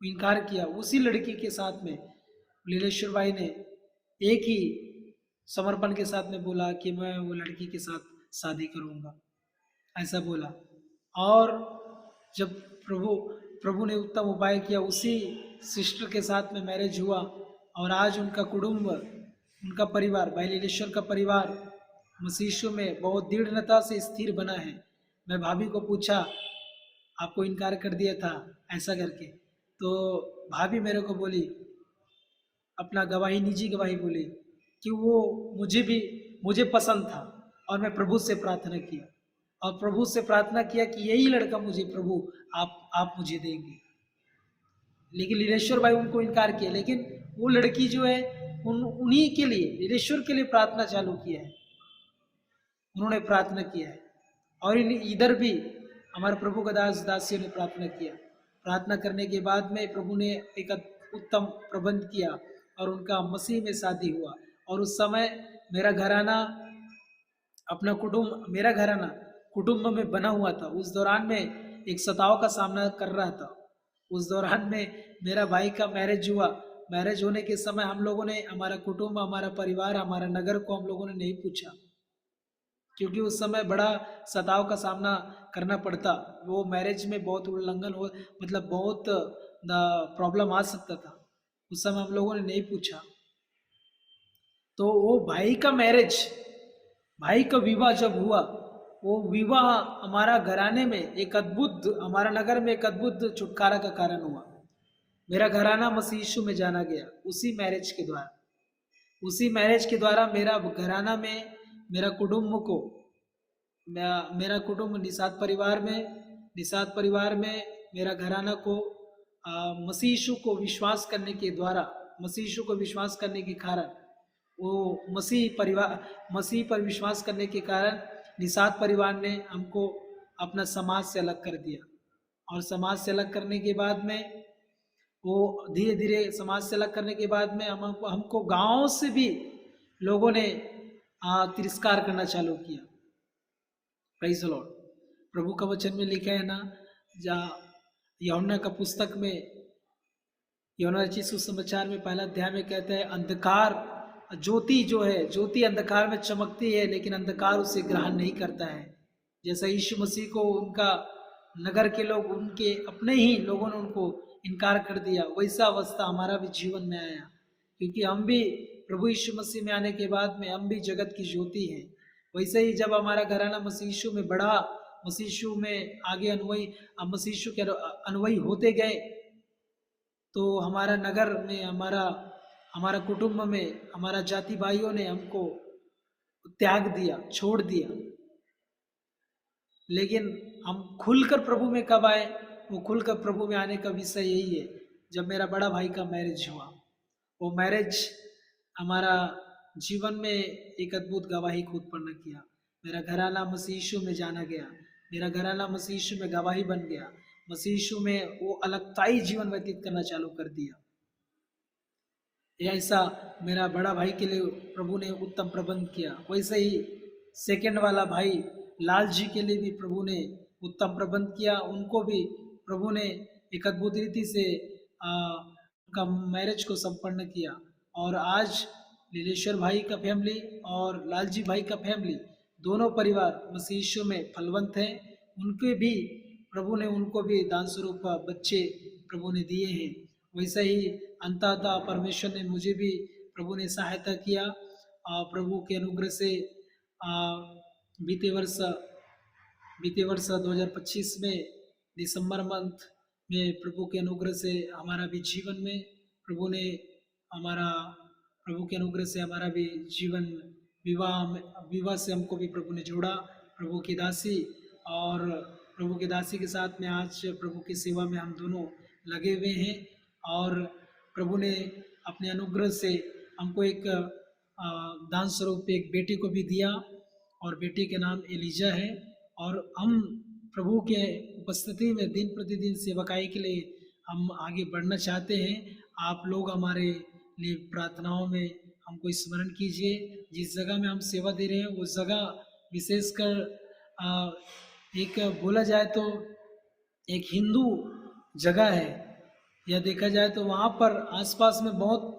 इनकार किया, उसी लड़की के साथ में लीलेश्वर भाई ने एक ही समर्पण के साथ में बोला कि मैं वो लड़की के साथ शादी करूँगा, ऐसा बोला। और जब प्रभु ने उत्तम उपाय किया, उसी सिस्टर के साथ में मैरिज हुआ। और आज उनका कुटुंब, उनका परिवार, भाई लीलेश्वर का परिवार मसीह यीशु में बहुत दृढ़ता से स्थिर बना है। मैं भाभी को पूछा, आपको इनकार कर दिया था ऐसा करके, तो भाभी मेरे को बोली, अपना निजी गवाही बोली कि वो मुझे पसंद था, और मैं प्रभु से प्रार्थना किया, और प्रभु से प्रार्थना किया कि यही लड़का मुझे प्रभु आप मुझे देंगे। लेकिन लीलेश्वर भाई उनको इनकार किया। लेकिन वो लड़की जो है उन्हीं के लिए, लीलेश्वर के लिए प्रार्थना चालू किया है, उन्होंने प्रार्थना किया है। और इधर भी हमारे प्रभु का दासियों ने प्रार्थना किया। प्रार्थना करने के बाद में प्रभु ने एक उत्तम प्रबंध किया और उनका मसीह में शादी हुआ। और उस समय मेरा घराना कुटुंब में बना हुआ था। उस दौरान में एक सताव का सामना कर रहा था। उस दौरान में मेरा भाई का मैरिज हुआ। मैरिज होने के समय हम लोगों ने, हमारा कुटुंब, हमारा परिवार, हमारा नगर को हम लोगों ने नहीं पूछा, क्योंकि उस समय बड़ा सताव का सामना करना पड़ता। वो मैरिज में बहुत उल्लंघन हो, मतलब बहुत प्रॉब्लम आ सकता था। उस समय हम लोगों ने नहीं पूछा। तो वो भाई का विवाह जब हुआ, वो विवाह हमारा घराने में एक अद्भुत, हमारा नगर में एक अद्भुत छुटकारा का कारण हुआ। मेरा घराना मसीह यीशु में जाना गया उसी मैरिज के द्वारा। उसी मैरिज के द्वारा मेरा घराना में, मेरा कुटुंब को, मेरा कुटुंब निषाद परिवार में मेरा घराना को मसीह यीशु को विश्वास करने के द्वारा, मसीह यीशु को विश्वास करने के कारण, वो मसीह पर विश्वास करने के कारण निषाद परिवार ने हमको अपना समाज से अलग कर दिया। और समाज से अलग करने के बाद में वो धीरे धीरे समाज से अलग करने के बाद में हमको गांव से भी लोगों ने तिरस्कार करना चालू किया। Praise the Lord. प्रभु का वचन में लिखा है ना, यूहन्ना का पुस्तक में, यूहन्ना रचित सुसमाचार में पहला अध्याय में कहता है, अंधकार ज्योति जो है, ज्योति अंधकार में चमकती है लेकिन अंधकार उसे ग्रहण नहीं करता है। जैसा यीशु मसीह को उनका नगर के लोग, उनके अपने ही लोगों ने उनको इनकार कर दिया, वैसा अवस्था हमारा भी जीवन में आया, क्योंकि हम भी प्रभु यीशु मसीह में आने के बाद में हम भी जगत की ज्योति हैं। वैसे ही जब हमारा घराना मसीह यीशु में बढ़ा, मसीह यीशु में आगे मसीह यीशु के अनुयायी होते गए, तो हमारा नगर में, हमारा कुटुंब में, हमारा जाति भाइयों ने हमको त्याग दिया, छोड़ दिया। लेकिन हम खुलकर प्रभु में कब आए? वो खुलकर प्रभु में आने का विषय यही है, जब मेरा बड़ा भाई का मैरिज हुआ। वो मैरिज हमारा जीवन में एक अद्भुत गवाही को उत्पन्न किया। मेरा घराना मसीह यीशु में जाना गया, मेरा घराना मसीह यीशु में गवाही बन गया, मसीह यीशु में वो अलगताई जीवन व्यतीत करना चालू कर दिया। ऐसा मेरा बड़ा भाई के लिए प्रभु ने उत्तम प्रबंध किया। वैसे ही सेकंड वाला भाई लाल जी के लिए भी प्रभु ने उत्तम प्रबंध किया। उनको भी प्रभु ने एक अद्भुत रीति से उनका मैरिज को संपन्न किया। और आज लीलेश्वर भाई का फैमिली और लाल जी भाई का फैमिली, दोनों परिवार मसीह यीशु में फलवंत हैं। उनके भी प्रभु ने, उनको भी दान स्वरूप बच्चे प्रभु ने दिए हैं। वैसे ही अंततः परमेश्वर ने मुझे भी प्रभु ने सहायता किया। प्रभु के अनुग्रह से बीते वर्ष 2025 में दिसंबर मंथ में प्रभु के अनुग्रह से हमारा भी जीवन में प्रभु के अनुग्रह से हमारा भी जीवन विवाह से हमको भी प्रभु ने जोड़ा। प्रभु की दासी और प्रभु की दासी के साथ में आज प्रभु की सेवा में हम दोनों लगे हुए हैं। और प्रभु ने अपने अनुग्रह से हमको एक दान स्वरूप एक बेटी को भी दिया, और बेटी के नाम एलिजा है। और हम प्रभु के उपस्थिति में दिन प्रतिदिन सेवकाई के लिए हम आगे बढ़ना चाहते हैं। आप लोग हमारे लिए प्रार्थनाओं में हमको स्मरण कीजिए। जिस जगह में हम सेवा दे रहे हैं उस जगह विशेषकर एक बोला जाए तो एक हिंदू जगह है, या देखा जाए तो वहाँ पर आसपास में बहुत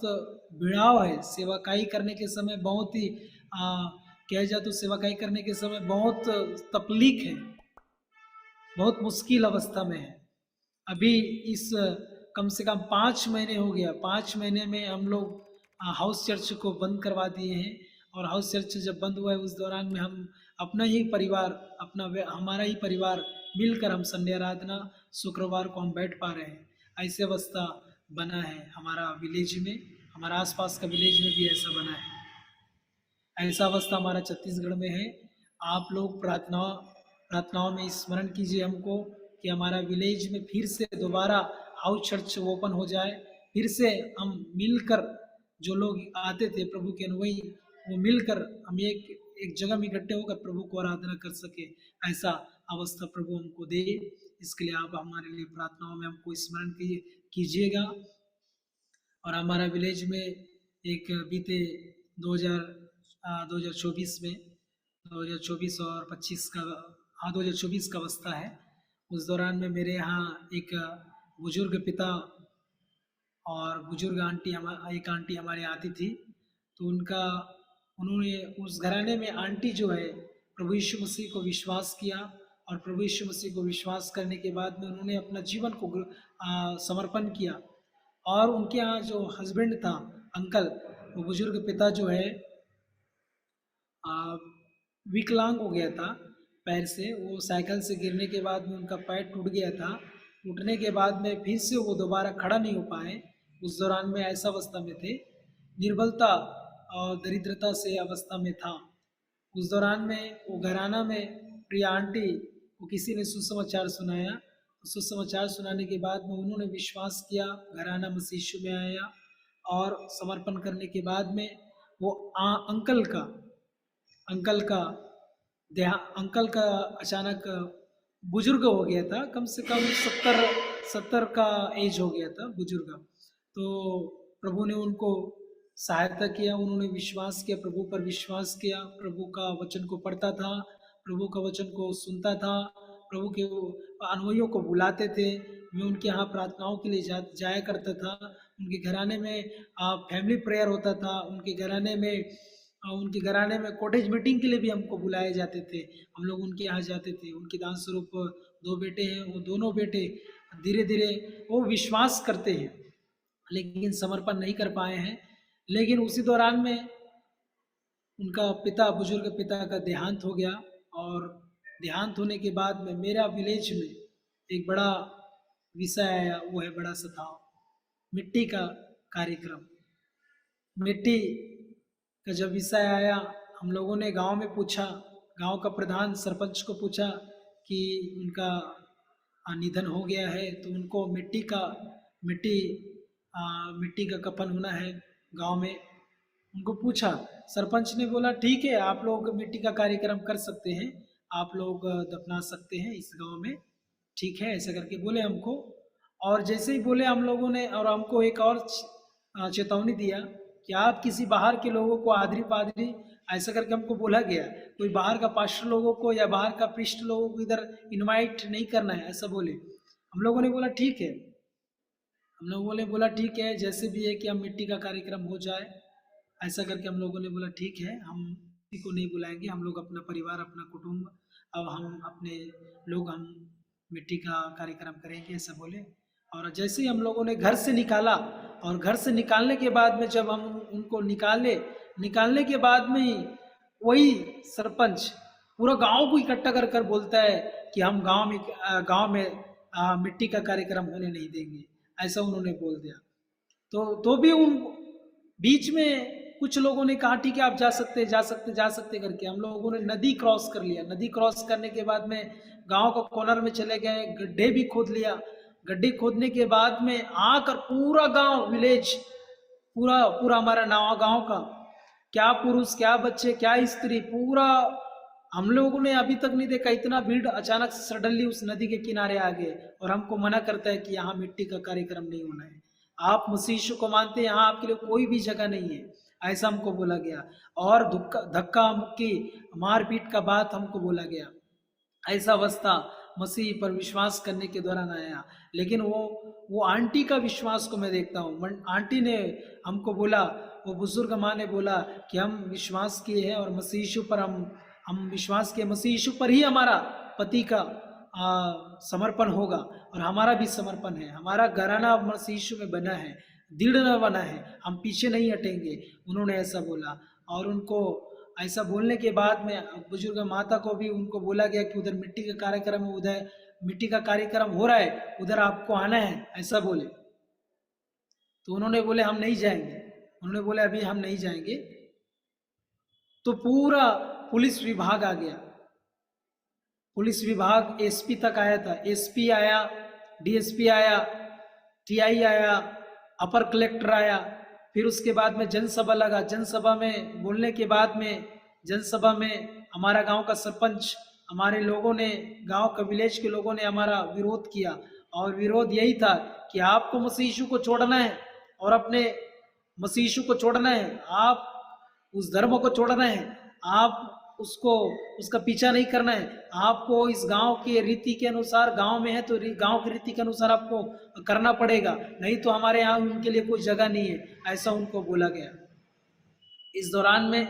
भिड़ाव है। सेवाकाई करने के समय बहुत ही कहा जाए तो सेवाकाई करने के समय बहुत तकलीफ है, बहुत मुश्किल अवस्था में है। अभी इस कम से कम 5 महीने हो गया, 5 महीने में हम लोग हाउस चर्च को बंद करवा दिए हैं। और हाउस चर्च जब बंद हुआ है उस दौरान में हम अपना ही परिवार, हमारा ही परिवार मिलकर हम संडे आराधना शुक्रवार को हम बैठ पा रहे हैं। ऐसे अवस्था बना है हमारा विलेज में, हमारा आसपास का विलेज में भी ऐसा बना है। ऐसा अवस्था हमारा छत्तीसगढ़ में है। आप लोग प्रार्थनाओं में स्मरण कीजिए हमको कि हमारा विलेज में फिर से दोबारा हाउस चर्च ओपन हो जाए, फिर से हम मिलकर जो लोग आते थे प्रभु के अनुयायी, वो मिलकर हम एक जगह में इकट्ठे होकर प्रभु को आराधना कर सके। ऐसा अवस्था प्रभु हमको दे, इसके लिए आप हमारे लिए प्रार्थनाओं में हमको स्मरण कीजिएगा। और हमारा विलेज में एक बीते 2024 में 2024 और 25 का 2024 का अवस्था है। उस दौरान में मेरे यहाँ एक बुजुर्ग पिता और बुजुर्ग एक आंटी हमारे आती थी। तो उन्होंने उस घराने में आंटी जो है प्रभु यीशु मसीह को विश्वास किया, और प्रभु यीशु मसीह को विश्वास करने के बाद में उन्होंने अपना जीवन को समर्पण किया। और उनके यहाँ जो हस्बैंड था, अंकल, वो बुजुर्ग पिता जो है विकलांग हो गया था पैर से। वो साइकिल से गिरने के बाद में उनका पैर टूट गया था। टूटने के बाद में फिर से वो दोबारा खड़ा नहीं हो पाए। उस दौरान में ऐसा अवस्था में थे, निर्बलता और दरिद्रता से अवस्था में था। उस दौरान में वो घराना में प्रिया आंटी को किसी ने सुसमाचार सुनाया। सुसमाचार सुनाने के बाद में उन्होंने विश्वास किया, घराना मसीह यीशु में आया और समर्पण करने के बाद में वो अंकल का अचानक बुजुर्ग हो गया था, कम से कम 70 का एज हो गया था बुजुर्ग। तो प्रभु ने उनको सहायता किया, उन्होंने विश्वास किया, प्रभु पर विश्वास किया, प्रभु का वचन को पढ़ता था, प्रभु का वचन को सुनता था, प्रभु के अनुयायियों को बुलाते थे। मैं उनके यहाँ प्रार्थनाओं के लिए जाया करता था। उनके घराने में फैमिली प्रेयर होता था। उनके घराने में कॉटेज मीटिंग के लिए भी हमको बुलाए जाते थे। हम लोग उनके यहाँ जाते थे। उनके दान स्वरूप 2 बेटे हैं। वो दोनों बेटे धीरे धीरे वो विश्वास करते हैं लेकिन समर्पण नहीं कर पाए हैं। लेकिन उसी दौरान में उनका बुजुर्ग पिता का देहांत हो गया और देहांत होने के बाद में मेरा विलेज में एक बड़ा विषय आया, वो है बड़ा सताव, मिट्टी का कार्यक्रम। मिट्टी का जब विषय आया, हम लोगों ने गांव में पूछा, गांव का प्रधान सरपंच को पूछा कि उनका निधन हो गया है तो उनको मिट्टी का कफन होना है गांव में। उनको पूछा, सरपंच ने बोला ठीक है, आप लोग मिट्टी का कार्यक्रम कर सकते हैं, आप लोग दफना सकते हैं इस गांव में, ठीक है, ऐसा करके बोले हमको। और जैसे ही बोले हम लोगों ने, और हमको एक और चेतावनी दिया कि आप किसी बाहर के लोगों को आदरी पादरी ऐसा करके हमको बोला गया, कोई बाहर का पास्टर लोगों को या बाहर का प्रीस्ट लोगों को इधर इनवाइट नहीं करना है, ऐसा बोले। हम लोगों ने बोला ठीक है, हम लोगों ने बोला ठीक है, जैसे भी है कि हम मिट्टी का कार्यक्रम हो जाए, ऐसा करके हम लोगों ने बोला ठीक है, हम किसी को नहीं बुलाएंगे, हम लोग अपना परिवार, अपना कुटुंब, अब हम अपने लोग हम मिट्टी का कार्यक्रम करेंगे, ऐसा बोले। और जैसे ही हम लोगों ने घर से निकाला, और घर से निकालने के बाद में जब हम उनको निकालने के बाद में ही वही सरपंच पूरा गांव को इकट्ठा कर कर बोलता है कि हम गांव में मिट्टी का कार्यक्रम होने नहीं देंगे, ऐसा उन्होंने बोल दिया। तो भी उन बीच में कुछ लोगों ने कहा ठीक है आप जा सकते करके हम लोगों ने नदी क्रॉस कर लिया। नदी क्रॉस करने के बाद में गांव का कॉर्नर में चले गए, गड्ढे भी खोद लिया। गड्ढे खोदने के बाद में आकर पूरा गांव, विलेज पूरा हमारा नवा गांव का, क्या पुरुष, क्या बच्चे, क्या स्त्री, पूरा हम लोगों ने अभी तक नहीं देखा इतना भीड़ अचानक सडनली उस नदी के किनारे आ गए और हमको मना करता है कि यहाँ मिट्टी का कार्यक्रम नहीं होना है, आप मसीह यीशु को मानते हैं, यहाँ आपके लिए कोई भी जगह नहीं है, ऐसा हमको बोला गया। और धक्का मुक्की मारपीट का बात हमको बोला गया। ऐसा अवस्था मसीह पर विश्वास करने के दौरान आया। लेकिन वो आंटी का विश्वास को मैं देखता हूँ। आंटी ने हमको बोला, वो बुजुर्ग माँ ने बोला कि हम विश्वास किए हैं और मसीह यीशु पर हम विश्वास किए, मसीह यीशु पर ही हमारा पति का समर्पण होगा और हमारा भी समर्पण है, हमारा घराना मसीह यीशु में बना है, दृढ़ न बना है, हम पीछे नहीं हटेंगे, उन्होंने ऐसा बोला। और उनको ऐसा बोलने के बाद में बुजुर्ग माता को भी उनको बोला गया कि उधर मिट्टी का कार्यक्रम है, उधर मिट्टी का कार्यक्रम हो रहा है, उधर आपको आना है, ऐसा बोले। तो उन्होंने बोले हम नहीं जाएंगे, उन्होंने बोले अभी हम नहीं जाएंगे। तो पूरा पुलिस विभाग आ गया, पुलिस विभाग एसपी तक आया था, एसपी आया, डीएसपी आया, टीआई आया, अपर कलेक्टर आया। फिर उसके बाद में जनसभा लगा। जनसभा में बोलने के बाद में जनसभा में हमारा गांव का सरपंच, हमारे लोगों ने, गांव का विलेज के लोगों ने हमारा विरोध किया। और विरोध यही था कि आपको मसीह यीशु को छोड़ना है और अपने मसीह यीशु को छोड़ना है, आप उस धर्म को छोड़ना है, आप उसका पीछा नहीं करना है, आपको इस गांव के रीति के अनुसार, गांव में है तो गांव की रीति के अनुसार आपको करना पड़ेगा, नहीं तो हमारे यहाँ उनके लिए कोई जगह नहीं है, ऐसा उनको बोला गया। इस दौरान में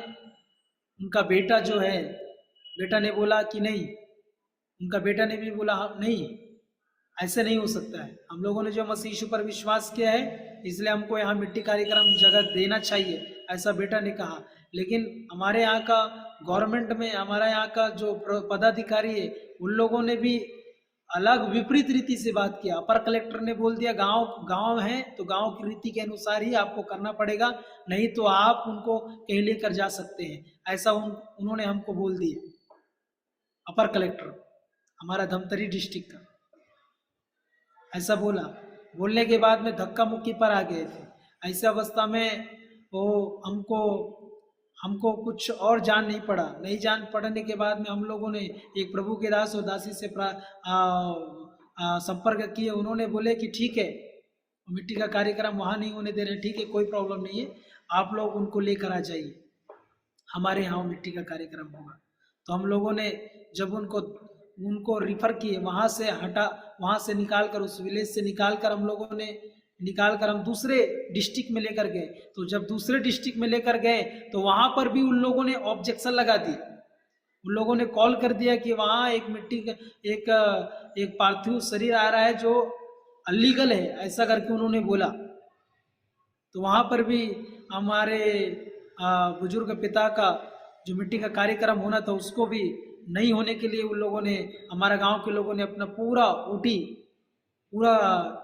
उनका बेटा जो है, बेटा ने बोला कि नहीं, उनका बेटा ने भी बोला नहीं, ऐसे नहीं हो सकता है, हम लोगों ने जो मसीह यीशु पर विश्वास किया है इसलिए हमको यहाँ मिट्टी कार्यक्रम जगह देना चाहिए, ऐसा बेटा ने कहा। लेकिन हमारे यहाँ का गवर्नमेंट में, हमारा यहाँ का जो पदाधिकारी है, उन लोगों ने भी अलग विपरीत रीति से बात किया। अपर कलेक्टर ने बोल दिया गांव गांव है तो गांव की रीति के अनुसार ही आपको करना पड़ेगा, नहीं तो आप उनको कहीं लेकर जा सकते हैं, ऐसा उन्होंने हमको बोल दिया। अपर कलेक्टर हमारा धमतरी डिस्ट्रिक्ट का ऐसा बोला। बोलने के बाद में धक्का मुक्की पर आ गए थे। ऐसी अवस्था में वो हमको कुछ और जान नहीं पड़ा। नहीं जान पड़ने के बाद में हम लोगों ने एक प्रभु के दास और दासी से संपर्क किए। उन्होंने बोले कि ठीक है, मिट्टी का कार्यक्रम वहाँ नहीं होने दे रहे, ठीक है, कोई प्रॉब्लम नहीं है, आप लोग उनको लेकर आ जाइए, हमारे यहाँ मिट्टी का कार्यक्रम होगा। तो हम लोगों ने जब उनको रिफ़र किए, वहाँ से निकाल कर, उस विलेज से निकाल कर हम दूसरे डिस्ट्रिक्ट में लेकर गए। तो जब दूसरे डिस्ट्रिक्ट में लेकर गए तो वहाँ पर भी उन लोगों ने ऑब्जेक्शन लगा दिया। उन लोगों ने कॉल कर दिया कि वहाँ एक मिट्टी का एक पार्थिव शरीर आ रहा है जो अलीगल है, ऐसा करके उन्होंने बोला। तो वहाँ पर भी हमारे बुजुर्ग पिता का जो मिट्टी का कार्यक्रम होना था उसको भी नहीं होने के लिए उन लोगों ने, हमारा गांव के लोगों ने अपना पूरा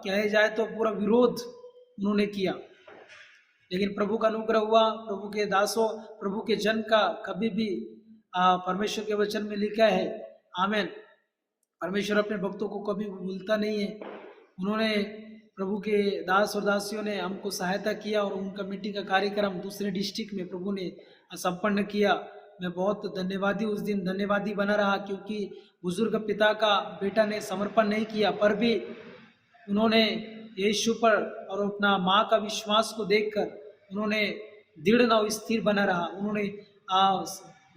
कहा जाए तो पूरा विरोध उन्होंने किया। लेकिन प्रभु का अनुग्रह हुआ। प्रभु के दासों, प्रभु के जन का कभी भी परमेश्वर के वचन में लिखा है, आमेन, परमेश्वर अपने भक्तों को कभी भूलता नहीं है। उन्होंने, प्रभु के दास और दासियों ने हमको सहायता किया और उनका मिट्टी का कार्यक्रम दूसरे डिस्ट्रिक्ट में प्रभु ने संपन्न किया। मैं बहुत धन्यवादी, उस दिन धन्यवादी बना रहा, क्योंकि बुजुर्ग पिता का बेटा ने समर्पण नहीं किया, पर भी उन्होंने यीशु पर और अपना माँ का विश्वास को देखकर उन्होंने दृढ़ और स्थिर बना रहा। उन्होंने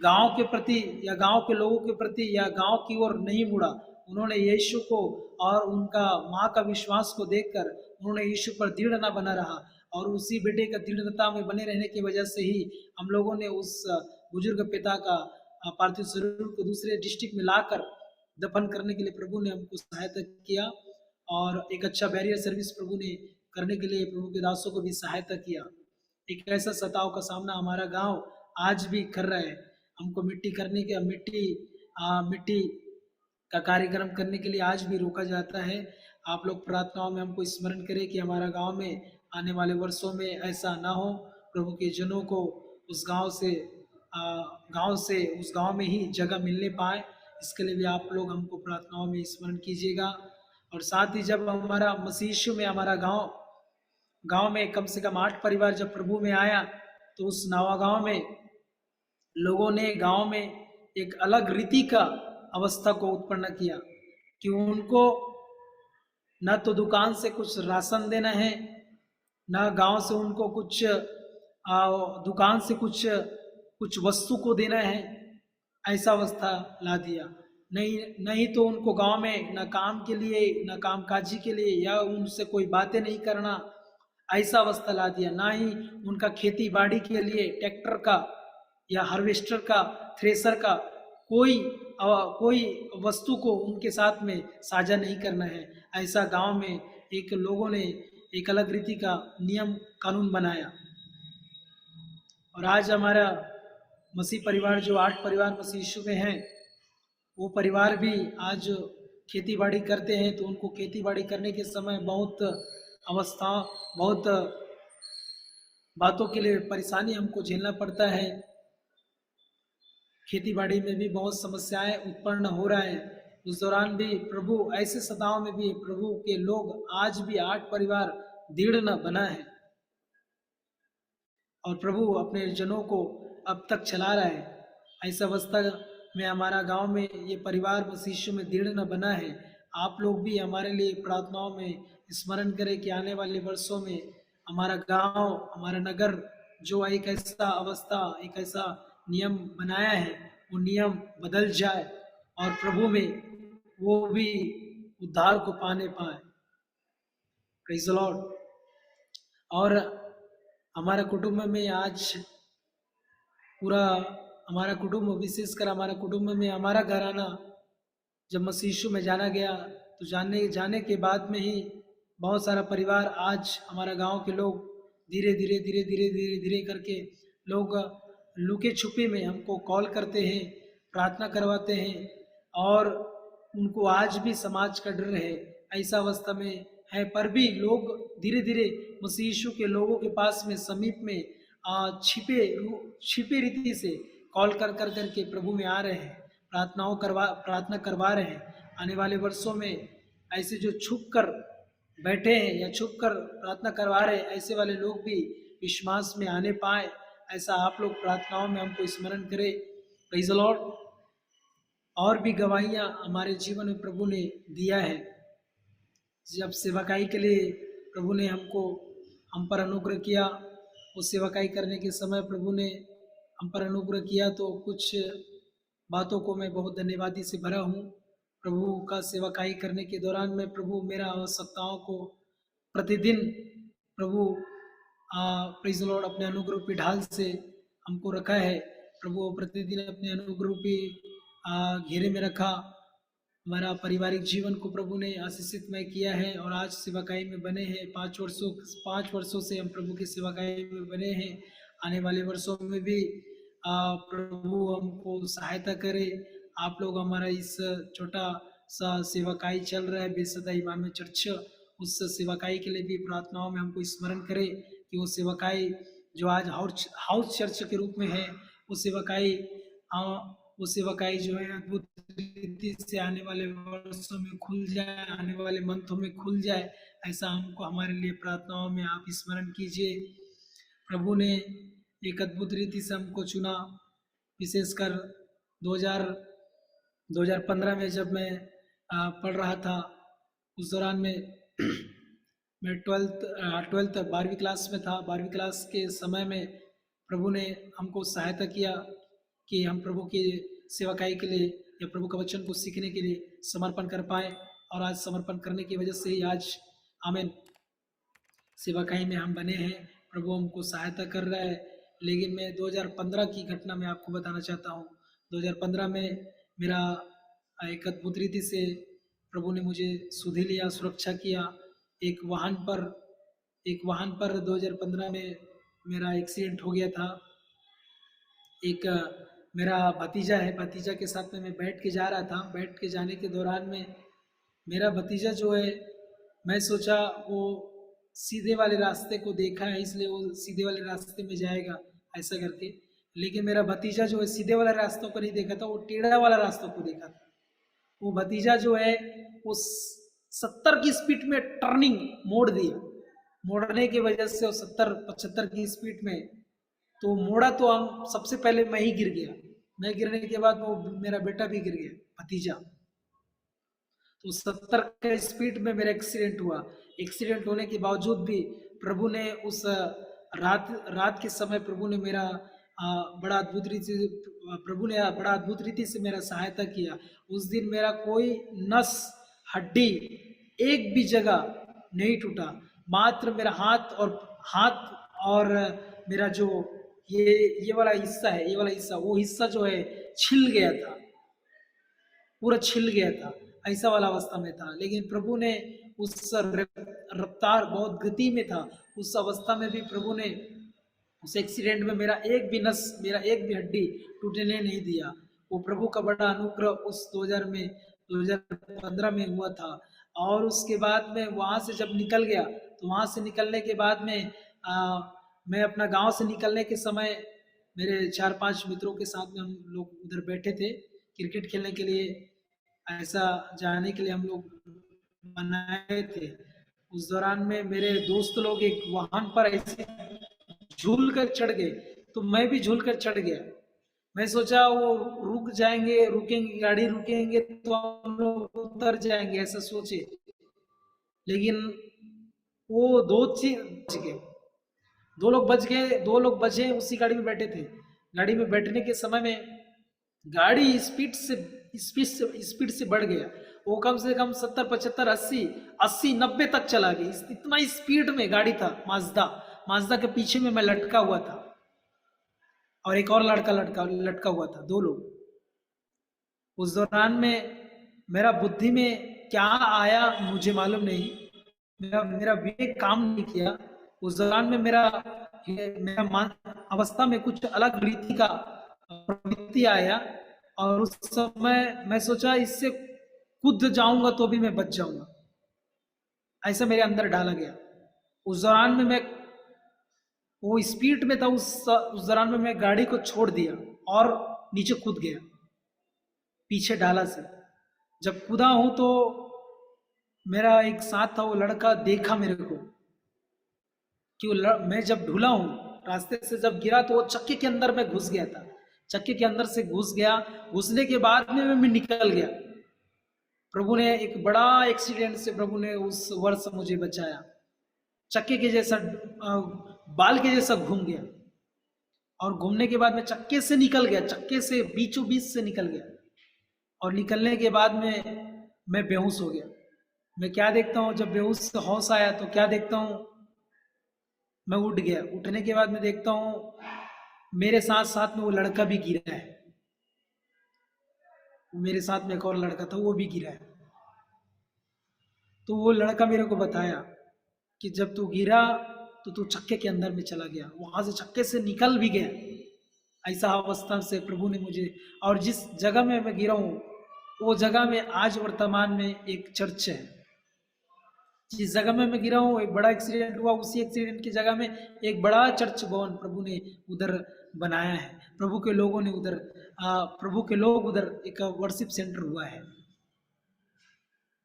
गांव के प्रति या गांव के लोगों के प्रति या गांव की ओर नहीं मुड़ा। उन्होंने यीशु को और उनका माँ का विश्वास को देखकर उन्होंने यीशु पर दृढ़ न बना रहा, और उसी बेटे का दृढ़ता में बने रहने की वजह से ही हम लोगों ने उस बुजुर्ग पिता का पार्थिव शरीर को दूसरे डिस्ट्रिक्ट में लाकर दफन करने के लिए प्रभु ने हमको सहायता किया, और एक अच्छा बैरियर सर्विस प्रभु ने करने के लिए प्रभु के दासों को भी सहायता किया। एक ऐसा सताव का सामना हमारा गांव आज भी कर रहा है। हमको मिट्टी का कार्यक्रम करने के लिए आज भी रोका जाता है। आप लोग प्रार्थनाओं में हमको स्मरण करें कि हमारा गांव में आने वाले वर्षों में ऐसा ना हो। प्रभु के जनों को उस गांव से उस गांव में ही जगह मिलने पाए, इसके लिए भी आप लोग हमको प्रार्थनाओं में स्मरण कीजिएगा। और साथ ही जब हमारा मसीह यीशु में हमारा गांव में कम से कम 8 परिवार जब प्रभु में आया, तो उस नवा गांव में लोगों ने गांव में एक अलग रीति का अवस्था को उत्पन्न किया कि उनको न तो दुकान से कुछ राशन देना है, न गांव से उनको कुछ दुकान से कुछ वस्तु को देना है। ऐसा अवस्था ला दिया। नहीं तो उनको गांव में न काम के लिए, न कामकाजी के लिए, या उनसे कोई बातें नहीं करना, ऐसा अवस्था ला दिया। ना ही उनका खेती बाड़ी के लिए ट्रैक्टर का या हार्वेस्टर का, थ्रेसर का कोई वस्तु को उनके साथ में साझा नहीं करना है। ऐसा गांव में लोगों ने एक अलग रीति का नियम कानून बनाया। और आज हमारा मसीह परिवार, जो 8 परिवार मसीह यीशु में हैं, वो परिवार भी आज खेती बाड़ी करते हैं। तो उनको खेती बाड़ी करने के समय बहुत बातों के लिए परेशानी हमको झेलना पड़ता है। खेती बाड़ी में भी बहुत समस्याएं उत्पन्न हो रहा है। उस दौरान भी प्रभु, ऐसे सताओं में भी प्रभु के लोग आज भी 8 परिवार दृढ़ न बना है, और प्रभु अपने जनों को अब तक चला रहा है। ऐसा अवस्था में हमारा गांव में ये परिवार मसीह यीशु में दृढ़ न बना है। आप लोग भी हमारे लिए प्रार्थनाओं में स्मरण करें कि आने वाले वर्षों में हमारा गांव, हमारा नगर जो एक ऐसा नियम बनाया है, वो नियम बदल जाए और प्रभु में वो भी उद्धार को पाए। Praise the Lord. और हमारा कुटुंब में आज पूरा हमारा कुटुंब, विशेषकर हमारा कुटुंब में हमारा घराना जब मसीह यीशु में जाना गया, तो जाने के बाद में ही बहुत सारा परिवार, आज हमारा गांव के लोग धीरे करके लोग लुके छुपे में हमको कॉल करते हैं, प्रार्थना करवाते हैं, और उनको आज भी समाज का डर है, ऐसा अवस्था में है, पर भी लोग धीरे धीरे मसीह यीशु के लोगों के पास में समीप में छिपे रीति से कॉल कर करके प्रभु में आ रहे हैं, प्रार्थना करवा रहे हैं। आने वाले वर्षों में ऐसे जो छुप कर बैठे हैं या छुप कर प्रार्थना करवा रहे हैं, ऐसे वाले लोग भी विश्वास में आने पाए, ऐसा आप लोग प्रार्थनाओं में हमको स्मरण करें। Praise the Lord. और भी गवाहियाँ हमारे जीवन में प्रभु ने दिया है। जब सेवकाई के लिए प्रभु ने हम पर अनुग्रह किया, उस सेवकाई करने के समय प्रभु ने हम पर अनुग्रह किया, तो कुछ बातों को मैं बहुत धन्यवादी से भरा हूँ। प्रभु का सेवकाई करने के दौरान में प्रभु मेरा आवश्यकताओं को प्रतिदिन प्रभु प्रेज़ द लॉर्ड अपने अनुग्रह की ढाल से हमको रखा है। प्रभु प्रतिदिन अपने अनुग्रह की घेरे में रखा। हमारा पारिवारिक जीवन को प्रभु ने आशीषितमय किया है और आज सेवकाई में बने हैं। 5 वर्षों से हम प्रभु की सेवकाई में बने हैं। आने वाले वर्षों में भी प्रभु हमको सहायता करे। आप लोग हमारा इस छोटा सा सेवकाई चल रहा है बेसदा इमाम चर्च, उस सेवकाई के लिए भी प्रार्थनाओं में हमको स्मरण करे कि वो सेवकाई जो आज हाउस चर्च के रूप में है, वो सेवकाई जो है अद्भुत रीति से आने वाले वर्षों में खुल जाए, आने वाले मंथों में खुल जाए, ऐसा हमको हमारे लिए प्रार्थनाओं में आप स्मरण कीजिए। प्रभु ने एक अद्भुत रीति से हमको चुना, विशेषकर 2015 में जब मैं पढ़ रहा था, उस दौरान में मैं 12वीं क्लास में था। 12वीं क्लास के समय में प्रभु ने हमको सहायता किया कि हम प्रभु की सेवकाई के लिए या प्रभु का वचन को सीखने के लिए समर्पण कर पाए, और आज समर्पण करने की वजह से ही आज आमीन सेवकाई में हम बने हैं। प्रभु हमको सहायता कर रहा है। लेकिन मैं 2015 की घटना में आपको बताना चाहता हूँ। 2015 में मेरा एक अद्भुत रीति से प्रभु ने मुझे सुधि लिया, सुरक्षा किया। एक वाहन पर 2015 में मेरा एक्सीडेंट हो गया था। एक मेरा भतीजा है, भतीजा के साथ में मैं बैठ के जा रहा था। बैठ के जाने के दौरान में मेरा भतीजा जो है, मैं सोचा वो सीधे वाले रास्ते को देखा है इसलिए वो सीधे वाले रास्ते में जाएगा ऐसा करके, लेकिन मेरा भतीजा जो है सीधे वाले रास्तों को नहीं देखा था, वो टेढ़ा वाला रास्तों को देखा था। वो भतीजा जो है वो 70 की स्पीड में टर्निंग मोड़ दिया। मोड़ने की वजह से वो 70-75 की स्पीड में तो मोड़ा, तो हम सबसे पहले मैं ही गिर गया। मैं गिरने के बाद वो मेरा बेटा भी गिर गया, भतीजा। तो 70 के स्पीड में मेरा एक्सीडेंट हुआ। एक्सीडेंट होने के बावजूद भी प्रभु ने उस रात के समय प्रभु ने मेरा बड़ा अद्भुत रीति से मेरा सहायता किया। उस दिन मेरा कोई नस हड्डी एक भी जगह नहीं टूटा, मात्र मेरा हाथ और मेरा जो ये वाला हिस्सा वो हिस्सा जो है छिल गया था, पूरा छिल गया था, ऐसा वाला अवस्था में था। लेकिन प्रभु ने उस रफ्तार बहुत गति में था, उस अवस्था में भी प्रभु ने उस एक्सीडेंट में मेरा एक भी हड्डी टूटने नहीं दिया। वो प्रभु का बड़ा अनुग्रह उस 2015 में हुआ था। और उसके बाद में वहाँ से जब निकल गया, तो वहाँ से निकलने के बाद में मैं अपना गांव से निकलने के समय मेरे 4-5 मित्रों के साथ में हम लोग उधर बैठे थे क्रिकेट खेलने के लिए। ऐसा जाने के लिए हम लोग बनाए थे। उस दौरान में मेरे दोस्त लोग एक वाहन पर ऐसे झूल कर चढ़ गए, तो मैं भी झूल कर चढ़ गया। मैं सोचा वो रुकेंगे गाड़ी रुकेंगे तो हम लोग उतर जाएंगे, ऐसा सोचे। लेकिन वो दो लोग बचे उसी गाड़ी में बैठे थे। गाड़ी में बैठने के समय में गाड़ी स्पीड से बढ़ गया। वो कम से कम 70, 75, 80, 90 तक चला गया। इतना स्पीड में गाड़ी था। माजदा के पीछे में मैं लटका हुआ था और एक और लड़का लटका हुआ था, 2 लोग। उस दौरान में मेरा बुद्धि में क्या आया मुझे मालूम नहीं, मेरा विवेक काम नहीं किया। उस दौरान में मेरा अवस्था में कुछ अलग रीति का प्रवृत्ति आया और उस समय मैं सोचा इससे कूद जाऊंगा तो भी मैं बच जाऊंगा, ऐसा मेरे अंदर डाला गया। उस दौरान में मैं वो स्पीड में था, उस दौरान में मैं गाड़ी को छोड़ दिया और नीचे कूद गया पीछे डाला से। जब कूदा हूं तो मेरा एक साथ था वो लड़का देखा मेरे को कि मैं जब ढूला हूं रास्ते से, जब गिरा तो वो चक्के के अंदर में घुस गया था। चक्के के अंदर से घुस गया, घुसने के बाद में मैं निकल गया। प्रभु ने एक बड़ा एक्सीडेंट से प्रभु ने उस वर्ष मुझे बचाया। चक्के के जैसा बाल के जैसा घूम गया और घूमने के बाद में चक्के से निकल गया, चक्के से बीचों बीच से निकल गया और निकलने के बाद में मैं बेहोश हो गया। मैं क्या देखता हूँ, जब बेहोश से होश आया तो क्या देखता हूँ, मैं उठ गया। उठने के बाद मैं देखता हूँ मेरे साथ साथ में वो लड़का भी गिरा है, मेरे साथ में एक और लड़का था वो भी गिरा है। तो वो लड़का मेरे को बताया कि जब तू गिरा तो तू चक्के के अंदर में चला गया, वहां से चक्के से निकल भी गया। ऐसा अवस्था से प्रभु ने मुझे, और जिस जगह में मैं गिरा हूँ वो जगह में आज वर्तमान में एक चर्च है। जिस जगह में मैं गिरा हूँ एक बड़ा एक्सीडेंट हुआ, उसी एक्सीडेंट की जगह में एक बड़ा चर्च भवन प्रभु ने उधर बनाया है। प्रभु के लोगों ने उधर प्रभु के लोग उधर एक वर्शिप सेंटर हुआ है।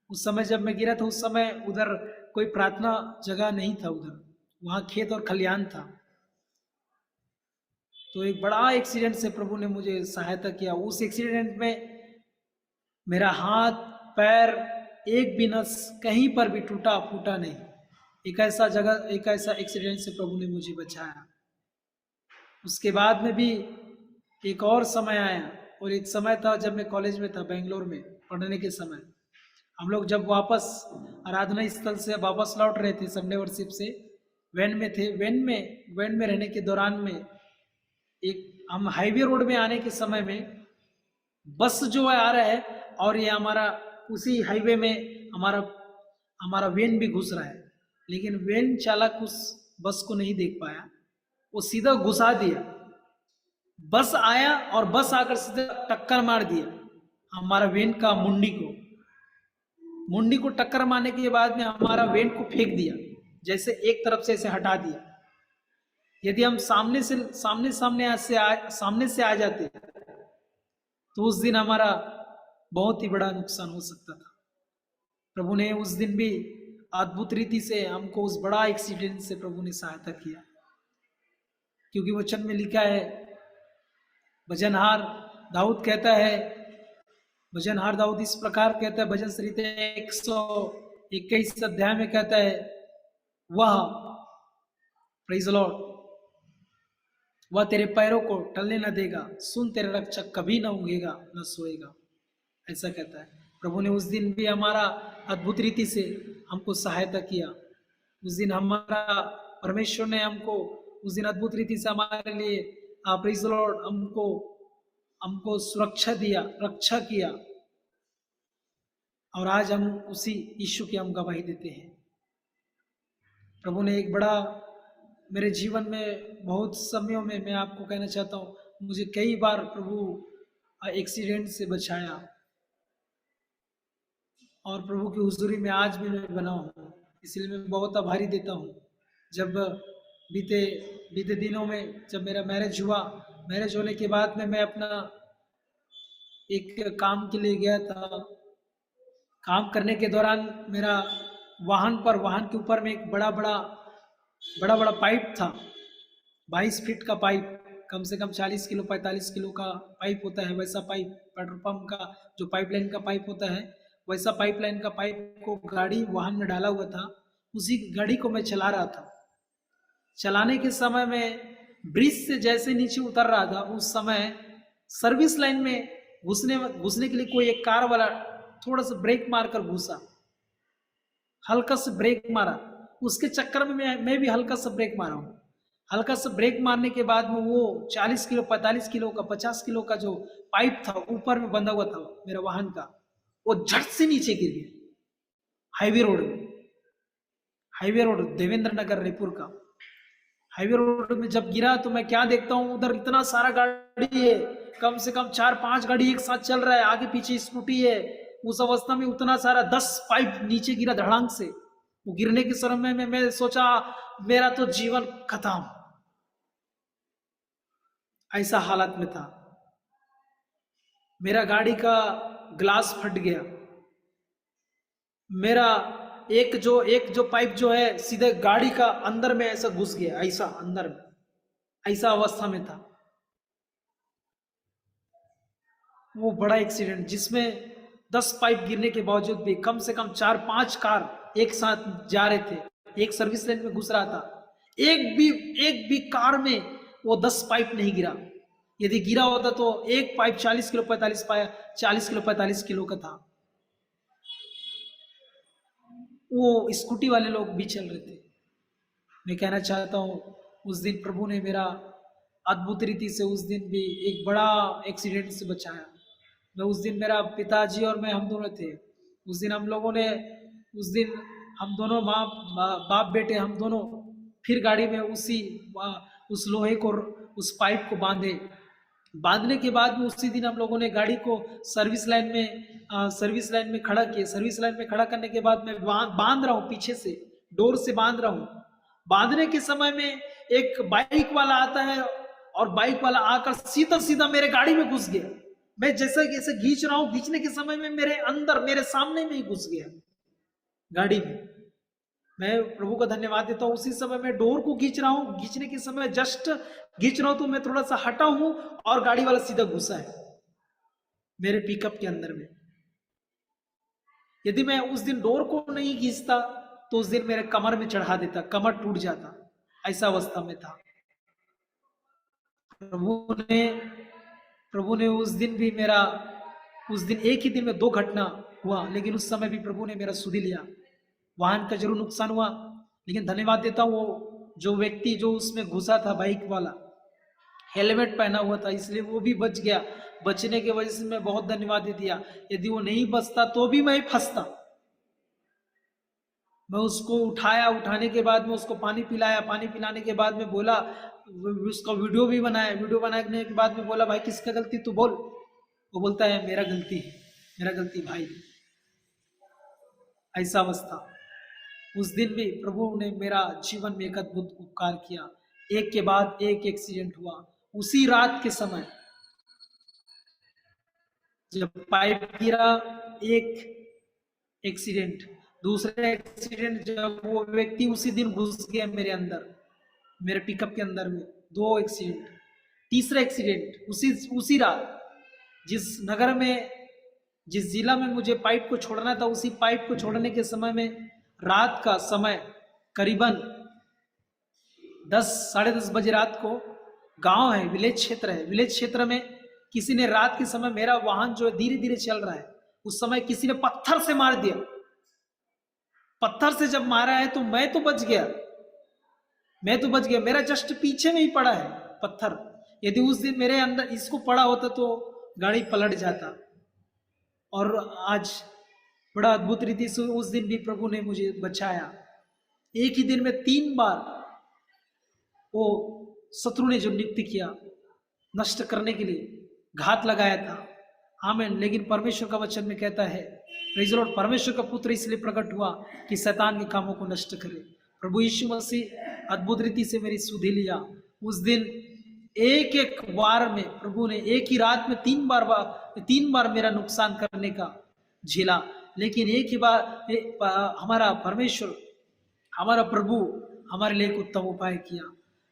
उस समय जब मैं गिरा था उस समय उधर कोई प्रार्थना जगह नहीं था, उधर वहाँ खेत और खलियान था। तो एक बड़ा एक्सीडेंट से प्रभु ने मुझे सहायता किया। उस एक्सीडेंट में मेरा हाथ पैर एक भी नस कहीं पर भी टूटा फूटा नहीं। एक ऐसा जगह, एक ऐसा एक्सीडेंट से प्रभु ने मुझे बचाया। उसके बाद में भी एक और समय आया, और एक समय था जब मैं कॉलेज में था बेंगलोर में पढ़ने के समय। हम लोग जब वापस आराधना स्थल से वापस लौट रहे थे संडे वर्शिप से, वैन में थे। वैन में रहने के दौरान में एक हम हाईवे रोड में आने के समय में बस जो है आ रहा है, और ये हमारा उसी हाईवे में हमारा वैन भी घुस रहा है। लेकिन वैन चालक उस बस को नहीं देख पाया, वो सीधा घुसा दिया। बस आया और बस आकर सीधा टक्कर मार दिया हमारा वैन का मुंडी को टक्कर मारने के बाद में हमारा वैन को फेंक दिया, जैसे एक तरफ से ऐसे हटा दिया। यदि हम सामने से आ जाते तो उस दिन हमारा बहुत ही बड़ा नुकसान हो सकता था। प्रभु ने उस दिन भी अद्भुत रीति से हमको उस बड़ा एक्सीडेंट से प्रभु ने सहायता किया, क्योंकि वचन में लिखा है, भजनहार दाऊद कहता है, भजनहार दाऊद इस प्रकार कहता है, भजन संहिता 121 अध्याय में कहता है, वह प्रेज द लॉर्ड, वह तेरे पैरों को टलने न देगा, सुन तेरा रक्षक कभी न ऊँघेगा न सोएगा, ऐसा कहता है। प्रभु ने उस दिन भी हमारा अद्भुत रीति से हमको सहायता किया। उस दिन हमारा परमेश्वर ने हमको उस दिन अद्भुत रीति से हमारे लिए प्रेज द लॉर्ड हमको सुरक्षा दिया, रक्षा किया, और आज हम उसी यीशु की हम गवाही देते हैं। प्रभु ने एक बड़ा मेरे जीवन में बहुत समयों में, मैं आपको कहना चाहता हूँ, मुझे कई बार प्रभु एक्सीडेंट से बचाया, और प्रभु की हुजूरी में आज भी मैं बना हूँ, इसलिए मैं बहुत आभारी देता हूँ। जब बीते दिनों में जब मेरा मैरिज हुआ, मैरिज होने के बाद में मैं अपना एक काम के लिए गया था। काम करने के दौरान मेरा वाहन के ऊपर में एक बड़ा बड़ा पाइप था, 22 फीट का पाइप, कम से कम 40 किलो 45 किलो का पाइप होता है। वैसा पाइप, पेट्रोल पंप का जो पाइपलाइन का पाइप होता है, वैसा पाइपलाइन का पाइप को गाड़ी वाहन में डाला हुआ था। उसी गाड़ी को मैं चला रहा था। चलाने के समय में ब्रिज से जैसे नीचे उतर रहा था, उस समय सर्विस लाइन में घुसने के लिए कोई एक कार वाला थोड़ा सा ब्रेक मारकर घुसा, हल्का सा ब्रेक मारा। उसके चक्कर में मैं भी हल्का सा ब्रेक मारा हूँ। हल्का सा ब्रेक मारने के बाद में वो 40 किलो 45 किलो का 50 किलो का जो पाइप था ऊपर में बंधा हुआ था मेरा वाहन का, वो झट से नीचे गिर गया हाईवे रोड में। हाईवे रोड देवेंद्र नगर रायपुर का हाईवे रोड में जब गिरा तो मैं क्या देखता हूँ, उधर इतना सारा गाड़ी है, कम से कम 4-5 गाड़ी एक साथ चल रहा है, आगे पीछे स्कूटी है, उस अवस्था में उतना सारा 10 पाइप नीचे गिरा धड़ांग से। वो गिरने के समय में मैं सोचा मेरा तो जीवन खत्म, ऐसा हालत में था। मेरा गाड़ी का ग्लास फट गया, मेरा एक जो पाइप जो है सीधे गाड़ी का अंदर में ऐसा घुस गया, ऐसा अंदर में, ऐसा अवस्था में था। वो बड़ा एक्सीडेंट जिसमें 10 पाइप गिरने के बावजूद भी कम से कम 4-5 कार एक साथ जा रहे थे, एक सर्विस लाइन में घुस रहा था। एक भी कार में वो 10 पाइप नहीं गिरा। यदि गिरा होता तो एक पाइप 40 किलो 45 किलो का था। वो स्कूटी वाले लोग भी चल रहे थे। मैं कहना चाहता हूँ उस दिन प्रभु ने मेरा अद्भुत रीति से उस दिन भी एक बड़ा एक्सीडेंट से बचाया। मैं उस दिन मेरा पिताजी और मैं हम दोनों थे। उस दिन हम दोनों बाप बेटे हम दोनों फिर गाड़ी में उस लोहे को उस पाइप को बांधने के बाद में उसी दिन हम लोगों ने गाड़ी को सर्विस लाइन में खड़ा किया। सर्विस लाइन में खड़ा करने के बाद मैं बांध रहा हूँ, पीछे से डोर से बांध रहा हूँ। बांधने के समय में एक बाइक वाला आता है और बाइक वाला आकर सीधा मेरे गाड़ी में घुस गया। मैं जैसे खींच रहा हूँ, खींचने के समय में मेरे सामने में ही घुस गया गाड़ी में। मैं प्रभु का धन्यवाद देता हूँ। उसी समय मैं डोर को खींच रहा हूँ, खींचने के समय जस्ट खींच रहा हूं तो मैं थोड़ा सा हटा हूं और गाड़ी वाला सीधा घुसा है मेरे पिकअप के अंदर में। यदि मैं उस दिन डोर को नहीं खींचता तो उस दिन मेरे कमर में चढ़ा देता, कमर टूट जाता, ऐसा अवस्था में था। प्रभु ने उस दिन एक ही दिन में 2 घटना हुआ, लेकिन उस समय भी प्रभु ने मेरा सुधि लिया। वाहन का जरूर नुकसान हुआ, लेकिन धन्यवाद देता हूं वो जो व्यक्ति जो उसमें घुसा था बाइक वाला हेलमेट पहना हुआ था, इसलिए वो भी बच गया। बचने की वजह से मैं बहुत धन्यवाद दे दिया। यदि वो नहीं बचता तो भी मैं फंसता। मैं उसको उठाने के बाद में उसको पानी पिलाया, पानी पिलाने के बाद में बोला, उसका वीडियो भी बनाया। वीडियो बनाने के बाद में बोला भाई किसका गलती तू बोल। वो बोलता है मेरा गलती भाई। ऐसा अवस्था। उस दिन भी प्रभु ने मेरा जीवन में एक अद्भुत उपकार किया। एक के बाद एक एक्सीडेंट हुआ। उसी रात के समय जब पाइप गिरा, एक एक्सीडेंट, दूसरा एक्सीडेंट जब वो व्यक्ति उसी दिन घुस गया मेरे अंदर, मेरे पिकअप के अंदर में, 2 एक्सीडेंट। तीसरा एक्सीडेंट उसी रात जिस नगर में, जिस जिला में मुझे पाइप को छोड़ना था, उसी पाइप को छोड़ने के समय में रात का समय करीबन 10 साढ़े 10 बजे रात को, गांव है, विलेज क्षेत्र है। विलेज क्षेत्र में किसी ने रात के समय, मेरा वाहन जो है धीरे धीरे चल रहा है, उस समय किसी ने पत्थर से मार दिया। पत्थर से जब मारा है तो मैं तो बच गया, मेरा जस्ट पीछे में ही पड़ा है पत्थर। यदि उस दिन मेरे अंदर इसको पड़ा होता तो गाड़ी पलट जाता। और आज बड़ा अद्भुत रीति से उस दिन भी प्रभु ने मुझे बचाया। एक ही दिन में 3 बार वो शत्रु ने जो नियुक्त किया नष्ट करने के लिए, घात लगाया था। आमीन। लेकिन परमेश्वर का वचन में कहता है, प्रेज़ द लॉर्ड, परमेश्वर का पुत्र इसलिए प्रकट हुआ कि शैतान के कामों को नष्ट करे। प्रभु यीशु मसीह अद्भुत रीति से मेरी सुधि लिया। उस दिन एक वार में प्रभु ने एक ही रात में 3 बार मेरा नुकसान करने का झेला। लेकिन एक ही बार हमारा परमेश्वर, हमारा प्रभु हमारे लिए एक उत्तम उपाय किया।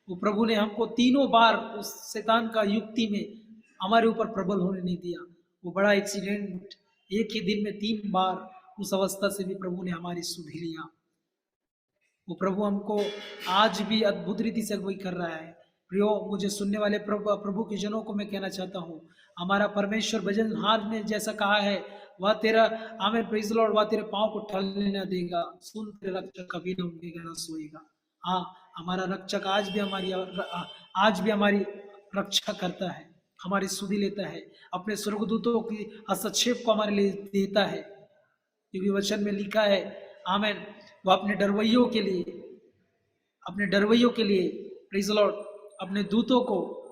वो प्रभु ने हमको 3 बार उस शैतान का युक्ति में हमारे ऊपर प्रबल होने नहीं दिया। वो बड़ा एक्सीडेंट एक ही दिन में 3 बार, उस अवस्था से भी प्रभु ने हमारी सुधि लिया। वो प्रभु हमको आज भी अद्भुत रीति से अगुवाई कर रहा है। प्रियो, मुझे सुनने वाले प्रभु के जनों को मैं कहना चाहता हूँ, हमारा परमेश्वर भजन हार ने जैसा कहा है, वह तेरा, आमीन, प्रेज़ द लॉर्ड, वह तेरे पाँव को टलने न देगा, सुन तेरे रक्षक कभी न ऊँघेगा न सोएगा। हाँ, हमारा रक्षक आज भी हमारी रक्षा करता है, हमारी सुधि लेता है, अपने स्वर्गदूतों की हस्तक्षेप को हमारे लिए देता है। क्योंकि वचन में लिखा है, आमीन, वह अपने डरवैयों के लिए प्रेज़ द लॉर्ड, अपने दूतों को,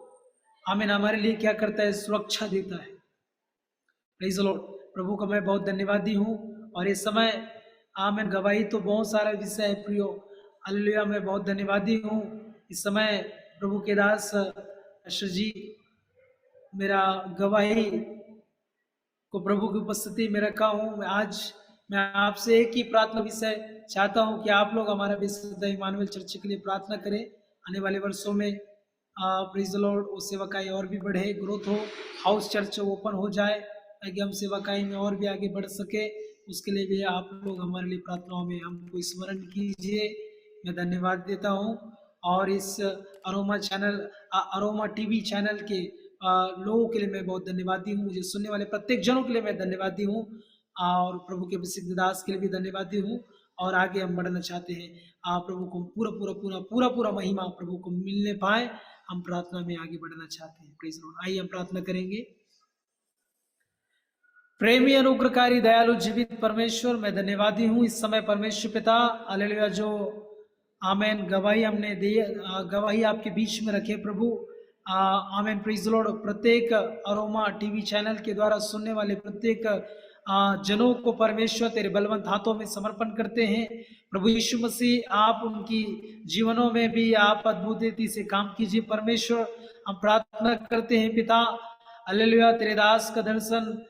आमीन, हमारे लिए क्या करता है, सुरक्षा देता है। Praise the Lord. प्रभु का मैं बहुत धन्यवादी हूँ। और इस समय आमेन, गवाही तो बहुत सारा विषय है प्रियो, हालेलुया, मैं बहुत धन्यवादी हूँ। इस समय प्रभु के दास अशर जी मेरा गवाही को प्रभु की उपस्थिति में रखा हूँ। मैं आपसे एक ही प्रार्थना विषय चाहता हूँ कि आप लोग हमारा विशुद्ध इमानुएल चर्च के लिए प्रार्थना करें। आने वाले वर्षों में प्रेज द लॉर्ड वो सेवकाई और भी बढ़े, ग्रोथ हो, हाउस चर्च ओपन हो जाए ताकि हम सेवकाई में और भी आगे बढ़ सके। उसके लिए भी आप लोग हमारे लिए प्रार्थनाओं में हमको स्मरण कीजिए। मैं धन्यवाद देता हूँ। और इस अरोमा टीवी चैनल के लोगों के लिए मैं बहुत धन्यवादी हूँ। मुझे सुनने वाले प्रत्येक जनों के लिए मैं धन्यवादी हूँ और प्रभु के प्रसिद्ध दास के लिए भी धन्यवादी हूँ। और आगे हम बढ़ना चाहते हैं, आप प्रभु को पूरा पूरा पूरा पूरा पूरा महिमा प्रभु को मिलने पाए। हम प्रार्थना में आगे बढ़ना चाहते हैं। Praise Lord. आइए हम प्रार्थना करेंगे। प्रेमी अनुग्रहकारी दयालु जीवित परमेश्वर, मैं धन्यवादी हूँ इस समय परमेश्वर पिता, हालेलुया, जो आमेन गवाही हमने दी, गवाही आपके बीच में रखे प्रभु, आमेन, प्रेज लॉर्ड। प्रत्येक अरोमा टीवी चैनल के द्वारा सुनने वाले प्रत्येक जनों को परमेश्वर तेरे बलवंत हाथों में समर्पण करते हैं प्रभु यीशु मसीह। आप उनकी जीवनों में भी आप अद्भुत रीति से काम कीजिए परमेश्वर। हम प्रार्थना करते हैं पिता, हालेलुया, तेरे दास का दर्शन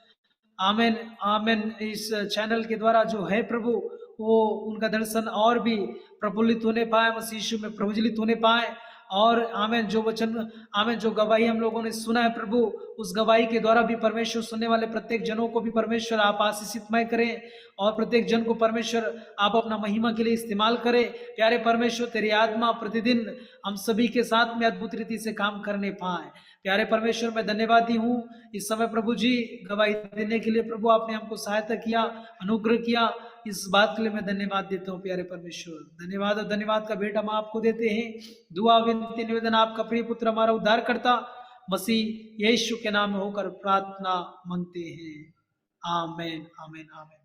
आमेन आमेन इस चैनल के द्वारा जो है प्रभु, वो उनका दर्शन और भी प्रफुल्लित होने पाए, मसीह यीशु में प्रज्वलित होने पाए। और आमेन, जो वचन, आमेन, जो गवाही हम लोगों ने सुना है प्रभु, उस गवाही के द्वारा भी परमेश्वर सुनने वाले प्रत्येक जनों को भी परमेश्वर आप आशीषितमय करें और प्रत्येक जन को परमेश्वर आप अपना महिमा के लिए इस्तेमाल करें। प्यारे परमेश्वर, तेरी आत्मा प्रतिदिन हम सभी के साथ में अद्भुत रीति से काम करने पाए। प्यारे परमेश्वर, मैं धन्यवादी हूँ इस समय प्रभु जी गवाही देने के लिए प्रभु आपने हमको सहायता किया, अनुग्रह किया, इस बात के लिए मैं धन्यवाद देता हूँ। प्यारे परमेश्वर, धन्यवाद और धन्यवाद का भेंट हम आपको देते हैं। दुआ विनती निवेदन आपका प्रिय पुत्र हमारा उद्धार करता मसीह यीशु के नाम में होकर प्रार्थना मांगते हैं। आमेन आमेन आमेन।